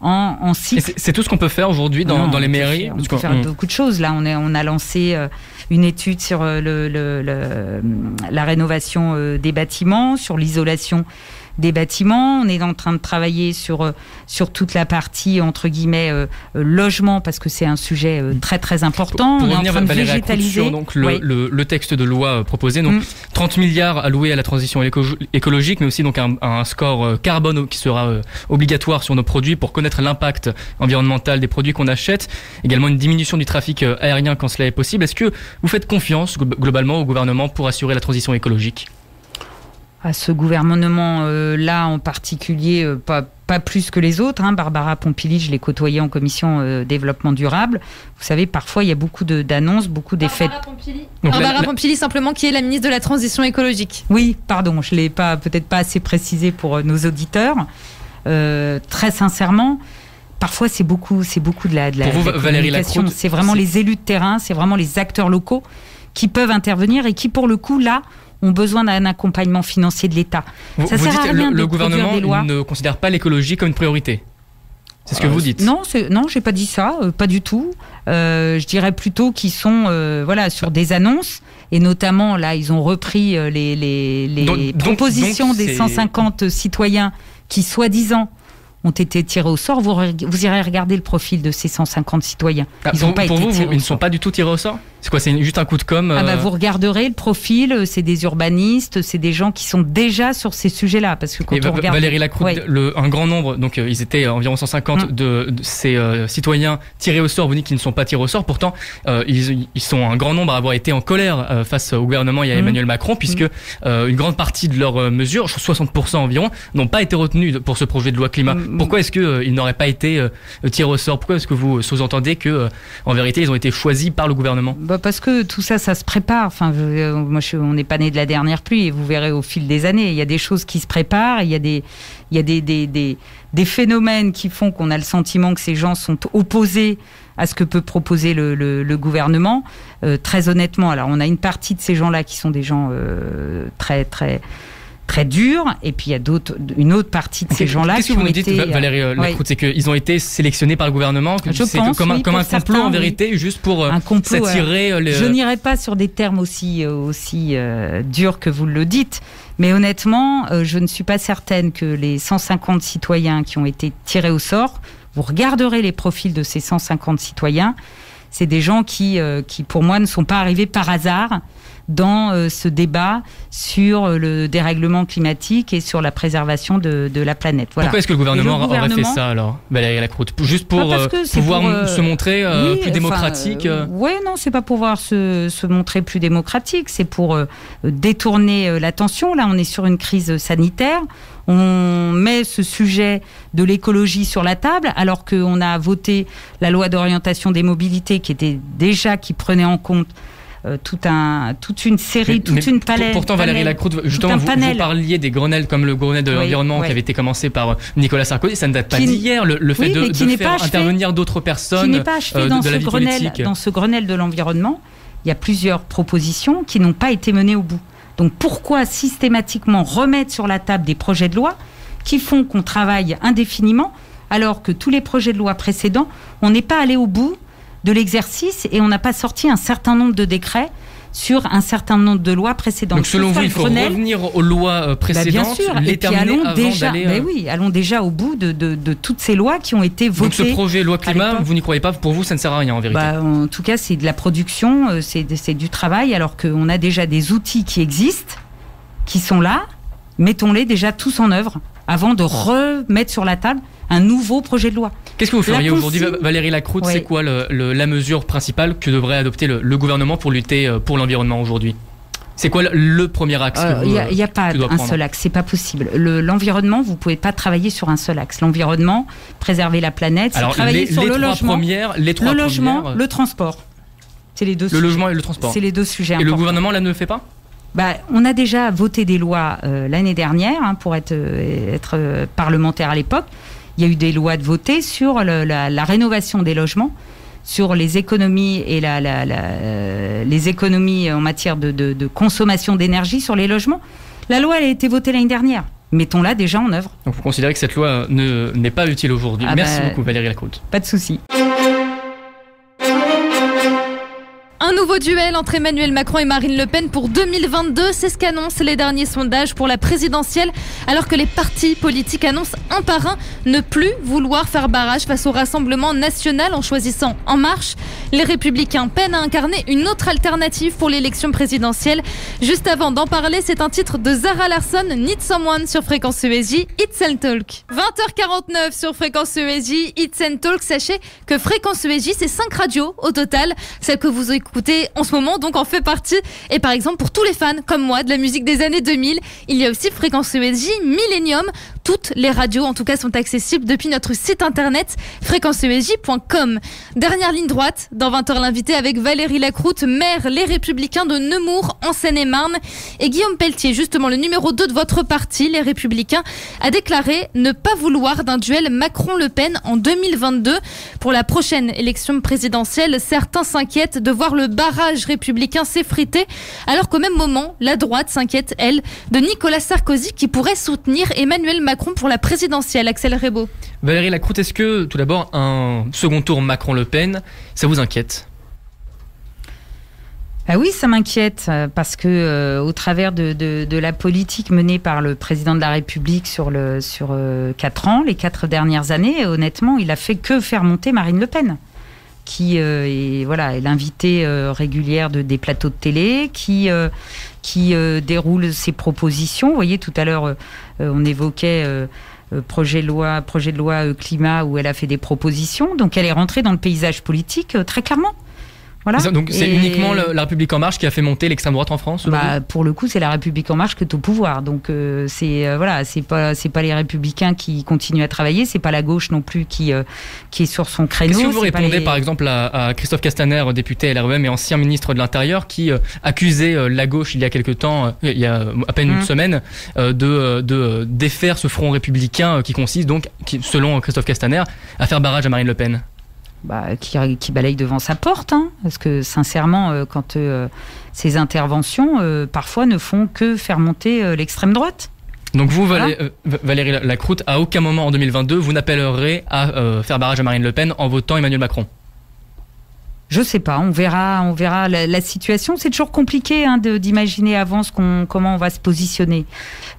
en site. C'est tout ce qu'on peut faire aujourd'hui dans les mairies. On peut faire beaucoup de choses. Là, on a lancé une étude sur la rénovation des bâtiments, sur l'isolation des bâtiments. On est en train de travailler sur toute la partie, entre guillemets, logement, parce que c'est un sujet très très important. Pour on est en revenir, train de Valérie végétaliser. Lacroute, donc le texte de loi proposé, donc 30 milliards alloués à la transition écologique, mais aussi donc un score carbone qui sera obligatoire sur nos produits pour connaître l'impact environnemental des produits qu'on achète. Également une diminution du trafic aérien quand cela est possible. Est-ce que vous faites confiance globalement au gouvernement pour assurer la transition écologique ? À ce gouvernement-là en particulier, pas plus que les autres. Barbara Pompili, je l'ai côtoyée en commission développement durable. Vous savez, parfois, il y a beaucoup d'annonces, beaucoup d'effets. Barbara Pompili, simplement, qui est la ministre de la Transition écologique. Oui, pardon, je ne l'ai peut-être pas assez précisé pour nos auditeurs. Très sincèrement, parfois, c'est beaucoup de la Valérie Lacroute, c'est vraiment les élus de terrain, c'est vraiment les acteurs locaux qui peuvent intervenir et qui, pour le coup, là, ont besoin d'un accompagnement financier de l'État. Vous dites que le gouvernement ne considère pas l'écologie comme une priorité. C'est ce que vous dites. Non, j'ai pas dit ça, pas du tout. Je dirais plutôt qu'ils sont sur des annonces, et notamment là, ils ont repris les propositions des 150 citoyens qui, soi-disant, ont été tirés au sort. Vous irez regarder le profil de ces 150 citoyens. Pour vous, ils ne sont pas du tout tirés au sort ? C'est quoi, c'est juste un coup de com' Vous regarderez le profil, c'est des urbanistes, c'est des gens qui sont déjà sur ces sujets-là. Parce que quand on regarde... Valérie Lacroute, un grand nombre, donc ils étaient environ 150 de ces citoyens tirés au sort, vous dites qu'ils ne sont pas tirés au sort, pourtant ils sont un grand nombre à avoir été en colère face au gouvernement et à Emmanuel Macron, puisque une grande partie de leurs mesures, 60% environ, n'ont pas été retenues pour ce projet de loi climat. Pourquoi est-ce qu'ils n'auraient pas été tirés au sort ? Pourquoi est-ce que vous sous-entendez que, en vérité, ils ont été choisis par le gouvernement ? Parce que tout ça, ça se prépare. Enfin, on n'est pas né de la dernière pluie, et vous verrez au fil des années. Il y a des choses qui se préparent, il y a des phénomènes qui font qu'on a le sentiment que ces gens sont opposés à ce que peut proposer le gouvernement. Très honnêtement, alors on a une partie de ces gens-là qui sont des gens très très très durs, et puis il y a une autre partie de ces gens-là qui ont été... Qu'est-ce que vous nous dites, Valérie Lacroute ? C'est qu'ils ont été sélectionnés par le gouvernement, que c'est comme un complot en vérité, juste pour s'attirer... Je n'irai pas sur des termes aussi durs que vous le dites, mais honnêtement, je ne suis pas certaine que les 150 citoyens qui ont été tirés au sort, vous regarderez les profils de ces 150 citoyens, c'est des gens qui pour moi, ne sont pas arrivés par hasard dans ce débat sur le dérèglement climatique et sur la préservation de la planète. Voilà. Pourquoi est-ce que le gouvernement aurait fait ça alors, Valérie Lacroute ? Juste pour pouvoir se montrer plus démocratique Oui, non, c'est pas pour pouvoir se montrer plus démocratique, c'est pour détourner l'attention. Là, on est sur une crise sanitaire. On met ce sujet de l'écologie sur la table, alors qu'on a voté la loi d'orientation des mobilités qui prenait en compte toute une série, une palette. Pourtant, Valérie Lacroute, justement, vous parliez des Grenelles comme le Grenelle de l'environnement qui avait été commencé par Nicolas Sarkozy. Ça ne date pas d'hier, le fait de faire intervenir d'autres personnes qui n'est pas achevé dans la vie politique. Dans ce Grenelle de l'environnement, il y a plusieurs propositions qui n'ont pas été menées au bout. Donc pourquoi systématiquement remettre sur la table des projets de loi qui font qu'on travaille indéfiniment, alors que tous les projets de loi précédents, on n'est pas allé au bout de l'exercice et on n'a pas sorti un certain nombre de décrets sur un certain nombre de lois précédentes. Donc selon vous, il faut revenir aux lois précédentes, les terminer avant d'aller... allons déjà au bout de toutes ces lois qui ont été votées. Donc ce projet loi climat, vous n'y croyez pas, pour vous ça ne sert à rien en vérité? En tout cas, c'est de la production, c'est du travail, alors qu'on a déjà des outils qui existent, qui sont là, mettons-les déjà tous en œuvre avant de remettre sur la table un nouveau projet de loi. Qu'est-ce que vous feriez aujourd'hui, Valérie Lacroute? C'est quoi la mesure principale que devrait adopter le gouvernement pour lutter pour l'environnement aujourd'hui? C'est quoi le premier axe? Il n'y a pas un seul axe, c'est pas possible. L'environnement, vous ne pouvez pas travailler sur un seul axe. L'environnement, préserver la planète, c'est travailler sur le logement, le logement, le transport. C'est les deux. Le logement et le transport. C'est les deux sujets importants. Et le gouvernement là ne le fait pas? On a déjà voté des lois l'année dernière pour être parlementaire à l'époque. Il y a eu des lois de voter sur la rénovation des logements, sur les économies et les économies en matière de consommation d'énergie sur les logements. La loi elle a été votée l'année dernière. Mettons-la déjà en œuvre. Donc vous considérez que cette loi n'est pas utile aujourd'hui. Merci beaucoup Valérie Lacroute. Pas de souci. Un nouveau Nouveau duel entre Emmanuel Macron et Marine Le Pen pour 2022. C'est ce qu'annoncent les derniers sondages pour la présidentielle. Alors que les partis politiques annoncent un par un ne plus vouloir faire barrage face au Rassemblement national en choisissant En Marche. Les Républicains peinent à incarner une autre alternative pour l'élection présidentielle. Juste avant d'en parler, c'est un titre de Zara Larsson, Need Someone sur Fréquence ESJ, It's and Talk. 20h49 sur Fréquence ESJ, It's and Talk. Sachez que Fréquence ESJ, c'est 5 radios au total. Celle que vous écoutez en ce moment, donc en fait partie. Et par exemple, pour tous les fans comme moi de la musique des années 2000, il y a aussi Fréquence ESJ Millennium. Toutes les radios, en tout cas, sont accessibles depuis notre site internet fréquenceesj.com. Dernière ligne droite, dans 20h l'invité avec Valérie Lacroute, maire Les Républicains de Nemours en Seine-et-Marne. Et Guillaume Pelletier, justement le numéro 2 de votre parti, Les Républicains, a déclaré ne pas vouloir d'un duel Macron-Le Pen en 2022. Pour la prochaine élection présidentielle, certains s'inquiètent de voir le barrage républicain s'effriter, alors qu'au même moment, la droite s'inquiète, elle, de Nicolas Sarkozy qui pourrait soutenir Emmanuel Macron pour la présidentielle. Axel Rebaud. Valérie Lacroute, est-ce que tout d'abord un second tour Macron-Le Pen, ça vous inquiète ? Ah oui, ça m'inquiète parce que au travers de la politique menée par le président de la République sur 4 ans, les 4 dernières années, honnêtement, il a fait que faire monter Marine Le Pen, qui est l'invitée régulière des plateaux de télé, qui déroule ses propositions. Vous voyez, tout à l'heure, on évoquait projet de loi climat où elle a fait des propositions. Donc, elle est rentrée dans le paysage politique très clairement. Voilà. Donc c'est uniquement la République En Marche qui a fait monter l'extrême droite en France pour le coup, c'est la République En Marche qui est au pouvoir. Donc c'est pas les Républicains qui continuent à travailler, c'est pas la gauche non plus qui est sur son créneau. Qu'est-ce que vous répondez par exemple à Christophe Castaner, député LREM et ancien ministre de l'Intérieur, qui accusait la gauche il y a quelque temps, il y a à peine une semaine, de défaire ce front républicain qui consiste donc, selon Christophe Castaner, à faire barrage à Marine Le Pen? Qui balaye devant sa porte, hein, parce que sincèrement, quand ces interventions, parfois, ne font que faire monter l'extrême droite. Donc vous, Valérie Lacroute, à aucun moment en 2022, vous n'appellerez à faire barrage à Marine Le Pen en votant Emmanuel Macron? Je sais pas, on verra la situation. C'est toujours compliqué d'imaginer à avance comment on va se positionner.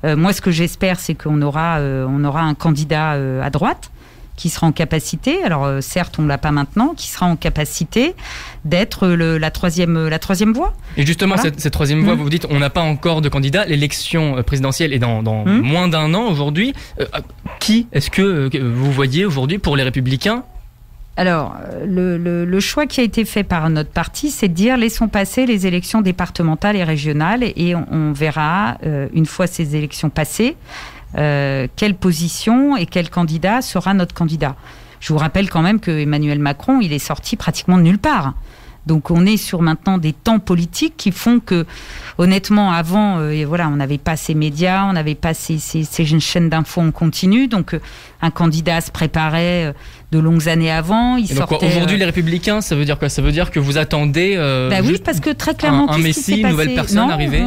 Moi, ce que j'espère, c'est qu'on aura un candidat à droite qui sera en capacité, alors certes on ne l'a pas maintenant, qui sera en capacité d'être la troisième voie. Et justement, voilà. cette troisième voie, vous vous dites, on n'a pas encore de candidat, l'élection présidentielle est dans moins d'un an aujourd'hui. Qui est-ce que vous voyez aujourd'hui pour les Républicains ? Alors, le choix qui a été fait par notre parti, c'est de dire laissons passer les élections départementales et régionales et on verra, une fois ces élections passées, quelle position et quel candidat sera notre candidat. Je vous rappelle quand même que Emmanuel Macron, il est sorti pratiquement de nulle part. Donc on est sur maintenant des temps politiques qui font que, honnêtement, avant, on n'avait pas ces médias, on n'avait pas ces chaînes d'infos en continu. Donc un candidat se préparait de longues années avant. Aujourd'hui, les Républicains, ça veut dire quoi? Ça veut dire que vous attendez oui, parce que très clairement, un Messie, une nouvelle personne arrivée?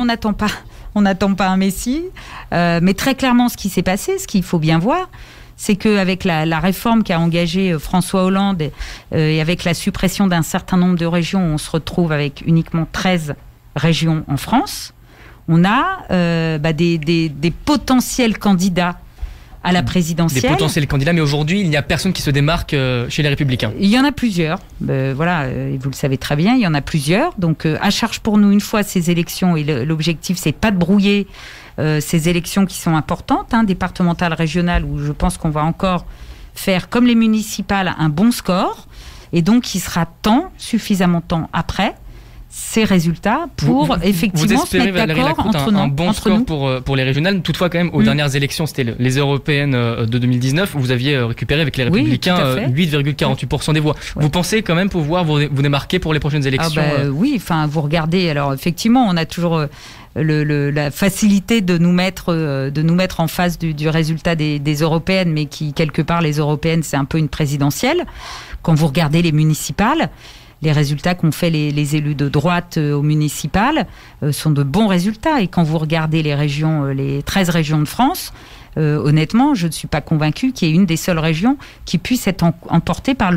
On n'attend pas un Messie, mais très clairement, ce qui s'est passé, ce qu'il faut bien voir, c'est qu'avec la réforme qu'a engagée François Hollande et avec la suppression d'un certain nombre de régions, on se retrouve avec uniquement 13 régions en France. On a des potentiels candidats à la présidentielle. Des potentiels candidats, mais aujourd'hui, il n'y a personne qui se démarque chez les Républicains. Il y en a plusieurs. Vous le savez très bien, il y en a plusieurs. Donc, à charge pour nous, une fois ces élections, et l'objectif, c'est pas de brouiller ces élections qui sont importantes, départementales, régionales, où je pense qu'on va encore faire, comme les municipales, un bon score. Et donc, il sera suffisamment temps après ces résultats pour effectivement se mettre d'accord entre nous. Un bon score pour les régionales. Toutefois, quand même, aux dernières élections, c'était les européennes de 2019, vous aviez récupéré avec les Républicains 8,48% des voix. Ouais. Vous pensez quand même pouvoir vous démarquer pour les prochaines élections? Oui, vous regardez, alors effectivement, on a toujours la facilité de nous mettre en face du résultat des européennes, mais qui, quelque part, les européennes, c'est un peu une présidentielle. Quand vous regardez les municipales, les résultats qu'ont fait les élus de droite aux municipales sont de bons résultats. Et quand vous regardez les régions, les 13 régions de France, honnêtement, je ne suis pas convaincue qu'il y ait une des seules régions qui puisse être emportée par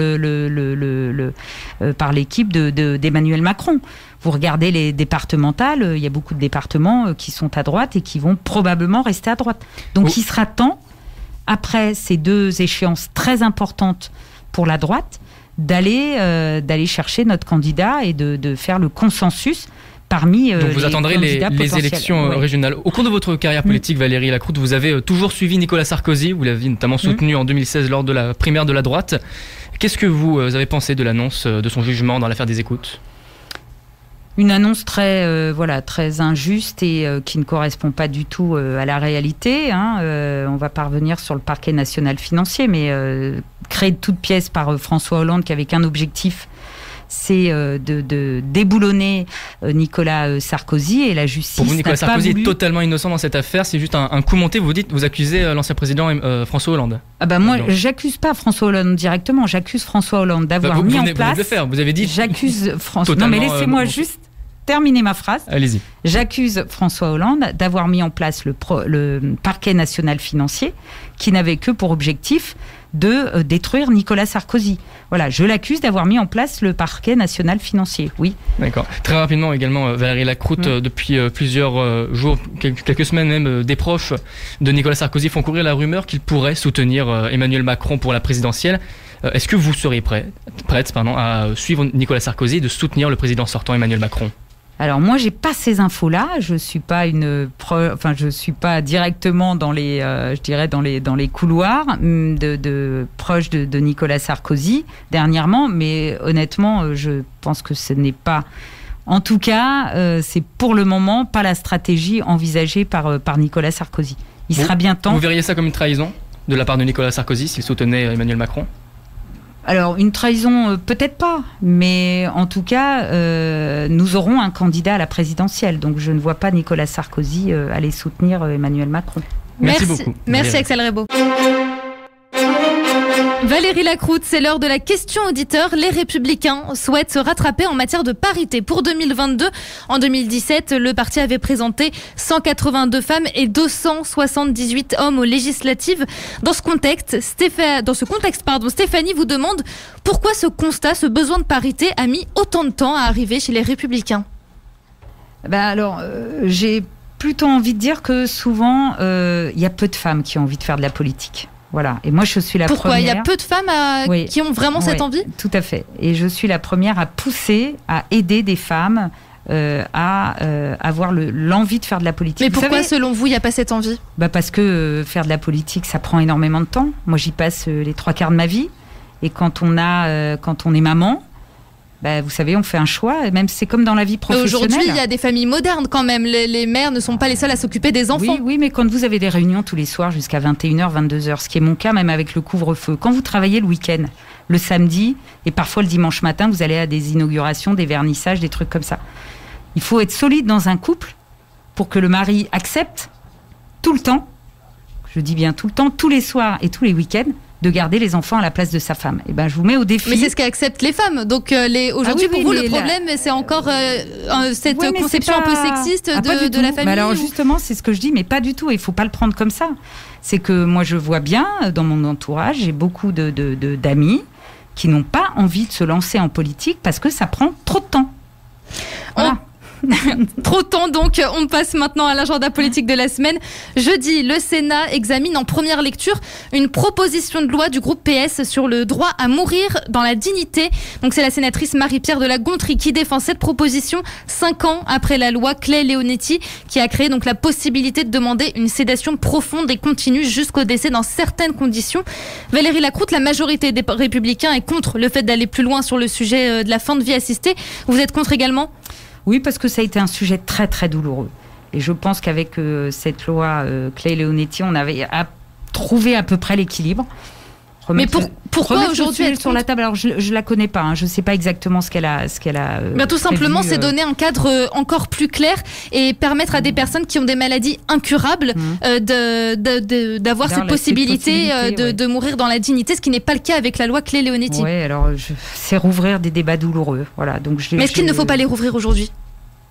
l'équipe d'Emmanuel Macron. Vous regardez les départementales, il y a beaucoup de départements qui sont à droite et qui vont probablement rester à droite. Donc il sera temps, après ces 2 échéances très importantes pour la droite, d'aller chercher notre candidat et de faire le consensus parmi donc vous attendrez les élections régionales. Au cours de votre carrière politique, Valérie Lacroute, vous avez toujours suivi Nicolas Sarkozy, vous l'avez notamment soutenu en 2016 lors de la primaire de la droite. Qu'est-ce que vous avez pensé de l'annonce de son jugement dans l'affaire des écoutes ? Une annonce très injuste et qui ne correspond pas du tout à la réalité. On va pas revenir sur le parquet national financier, mais créé de toutes pièces par François Hollande, qui avait qu'un objectif, c'est de déboulonner Nicolas Sarkozy, et la justice. Pour vous, Nicolas Sarkozy est totalement innocent dans cette affaire. C'est juste un coup monté. Vous accusez l'ancien président François Hollande. Moi, j'accuse pas François Hollande directement. J'accuse François Hollande d'avoir mis en place. Vous venez de le faire. Vous avez dit. J'accuse François. Non, mais laissez-moi juste terminer ma phrase. Allez-y. J'accuse François Hollande d'avoir mis en place le parquet national financier, qui n'avait que pour objectif de détruire Nicolas Sarkozy. Voilà, je l'accuse d'avoir mis en place le parquet national financier, oui. D'accord. Très rapidement également, Valérie Lacroute, depuis plusieurs jours, quelques semaines même, des proches de Nicolas Sarkozy font courir la rumeur qu'il pourrait soutenir Emmanuel Macron pour la présidentielle. Est-ce que vous serez prête à suivre Nicolas Sarkozy et de soutenir le président sortant Emmanuel Macron ? Alors moi, j'ai pas ces infos-là. Je suis pas je suis pas directement dans les, dans les couloirs de proches de Nicolas Sarkozy dernièrement. Mais honnêtement, je pense que ce n'est pas. En tout cas, c'est pour le moment pas la stratégie envisagée par Nicolas Sarkozy. Il sera bien temps. Vous verriez ça comme une trahison de la part de Nicolas Sarkozy s'il soutenait Emmanuel Macron ? Alors, une trahison, peut-être pas, mais en tout cas, nous aurons un candidat à la présidentielle, donc je ne vois pas Nicolas Sarkozy aller soutenir Emmanuel Macron. Merci beaucoup. Merci Axel Rebaud. Valérie Lacroute, c'est l'heure de la question auditeur. Les Républicains souhaitent se rattraper en matière de parité. Pour 2022, en 2017, le parti avait présenté 182 femmes et 278 hommes aux législatives. Dans ce contexte, Stéphanie vous demande pourquoi ce constat, ce besoin de parité a mis autant de temps à arriver chez les Républicains. J'ai plutôt envie de dire que souvent, il y a peu de femmes qui ont envie de faire de la politique. Voilà. Et moi, je suis la première. Pourquoi ? Il y a peu de femmes qui ont vraiment cette envie ? Tout à fait. Et je suis la première à pousser, à aider des femmes à avoir l'envie de faire de la politique. Mais pourquoi, selon vous, il n'y a pas cette envie ? Parce que faire de la politique, ça prend énormément de temps. Moi, j'y passe les 3/4 de ma vie. Et quand on est maman, vous savez, on fait un choix, même c'est comme dans la vie professionnelle. Aujourd'hui, il y a des familles modernes quand même. Les mères ne sont pas les seules à s'occuper des enfants. Oui, mais quand vous avez des réunions tous les soirs jusqu'à 21h, 22h, ce qui est mon cas même avec le couvre-feu, quand vous travaillez le week-end, le samedi et parfois le dimanche matin, vous allez à des inaugurations, des vernissages, des trucs comme ça. Il faut être solide dans un couple pour que le mari accepte tout le temps, je dis bien tout le temps, tous les soirs et tous les week-ends, de garder les enfants à la place de sa femme. Je vous mets au défi. Mais c'est ce qu'acceptent les femmes. Donc aujourd'hui, pour vous, le problème, c'est encore cette conception un peu sexiste de la famille. Alors justement, c'est ce que je dis, mais pas du tout. Il faut pas le prendre comme ça. C'est que moi, je vois bien dans mon entourage, j'ai beaucoup d'amis qui n'ont pas envie de se lancer en politique parce que ça prend trop de temps. Voilà. Trop de temps, donc on passe maintenant à l'agenda politique de la semaine. Jeudi, le Sénat examine en première lecture une proposition de loi du groupe PS sur le droit à mourir dans la dignité. Donc c'est la sénatrice Marie-Pierre de la Gontrie qui défend cette proposition 5 ans après la loi Clay-Leonetti qui a créé donc la possibilité de demander une sédation profonde et continue jusqu'au décès dans certaines conditions. Valérie Lacroute, la majorité des Républicains est contre le fait d'aller plus loin sur le sujet de la fin de vie assistée. Vous êtes contre également ? Oui, parce que ça a été un sujet très très douloureux. Et je pense qu'avec cette loi Clay-Leonetti, on avait trouvé à peu près l'équilibre. Mais pourquoi aujourd'hui elle sur la table? Alors je la connais pas, je sais pas exactement ce qu'elle a. Tout simplement, c'est donner un cadre encore plus clair et permettre à des personnes qui ont des maladies incurables d'avoir cette possibilité de mourir dans la dignité, ce qui n'est pas le cas avec la loi Clay-Leonetti. Oui, alors c'est rouvrir des débats douloureux, voilà. Donc mais est-ce qu'il ne faut pas les rouvrir aujourd'hui?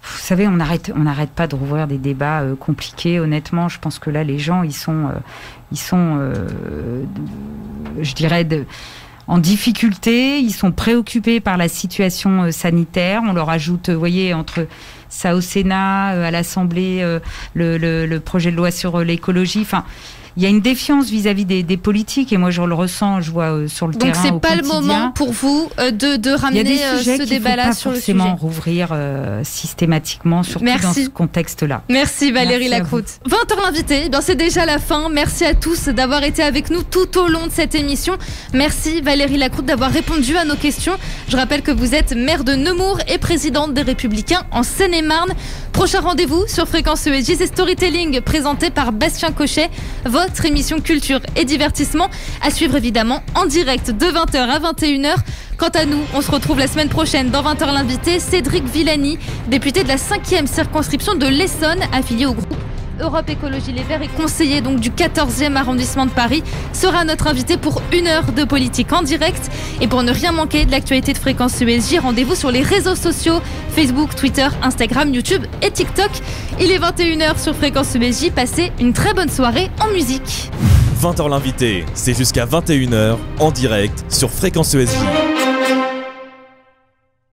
Vous savez, on n'arrête pas de rouvrir des débats compliqués. Honnêtement, je pense que là, les gens, ils sont je dirais, en difficulté, ils sont préoccupés par la situation sanitaire. On leur ajoute, vous voyez, entre ça au Sénat, à l'Assemblée, le projet de loi sur l'écologie. Enfin, il y a une défiance vis-à-vis des politiques et moi je le ressens, je vois sur le terrain. Donc c'est pas le moment pour vous de ramener ce débat-là sur le sujet. Il y a des sujets qu'il ne faut pas forcément rouvrir systématiquement, surtout dans ce contexte-là. Merci Valérie Lacroute. 20h l'invité, c'est déjà la fin. Merci à tous d'avoir été avec nous tout au long de cette émission. Merci Valérie Lacroute d'avoir répondu à nos questions. Je rappelle que vous êtes maire de Nemours et présidente des Républicains en Seine-et-Marne. Prochain rendez-vous sur Fréquence ESJ, c'est Storytelling présenté par Bastien Cochet. Votre émission culture et divertissement à suivre évidemment en direct de 20h à 21h. Quant à nous, on se retrouve la semaine prochaine dans 20h l'invité. Cédric Villani, député de la 5e circonscription de l'Essonne, affilié au groupe Europe Écologie Les Verts et conseiller donc du 14e arrondissement de Paris, sera notre invité pour 1 heure de politique en direct. Et pour ne rien manquer de l'actualité de Fréquence ESJ, rendez-vous sur les réseaux sociaux Facebook, Twitter, Instagram, YouTube et TikTok. Il est 21h sur Fréquence ESJ. Passez une très bonne soirée en musique. 20h l'invité, c'est jusqu'à 21h en direct sur Fréquence ESJ.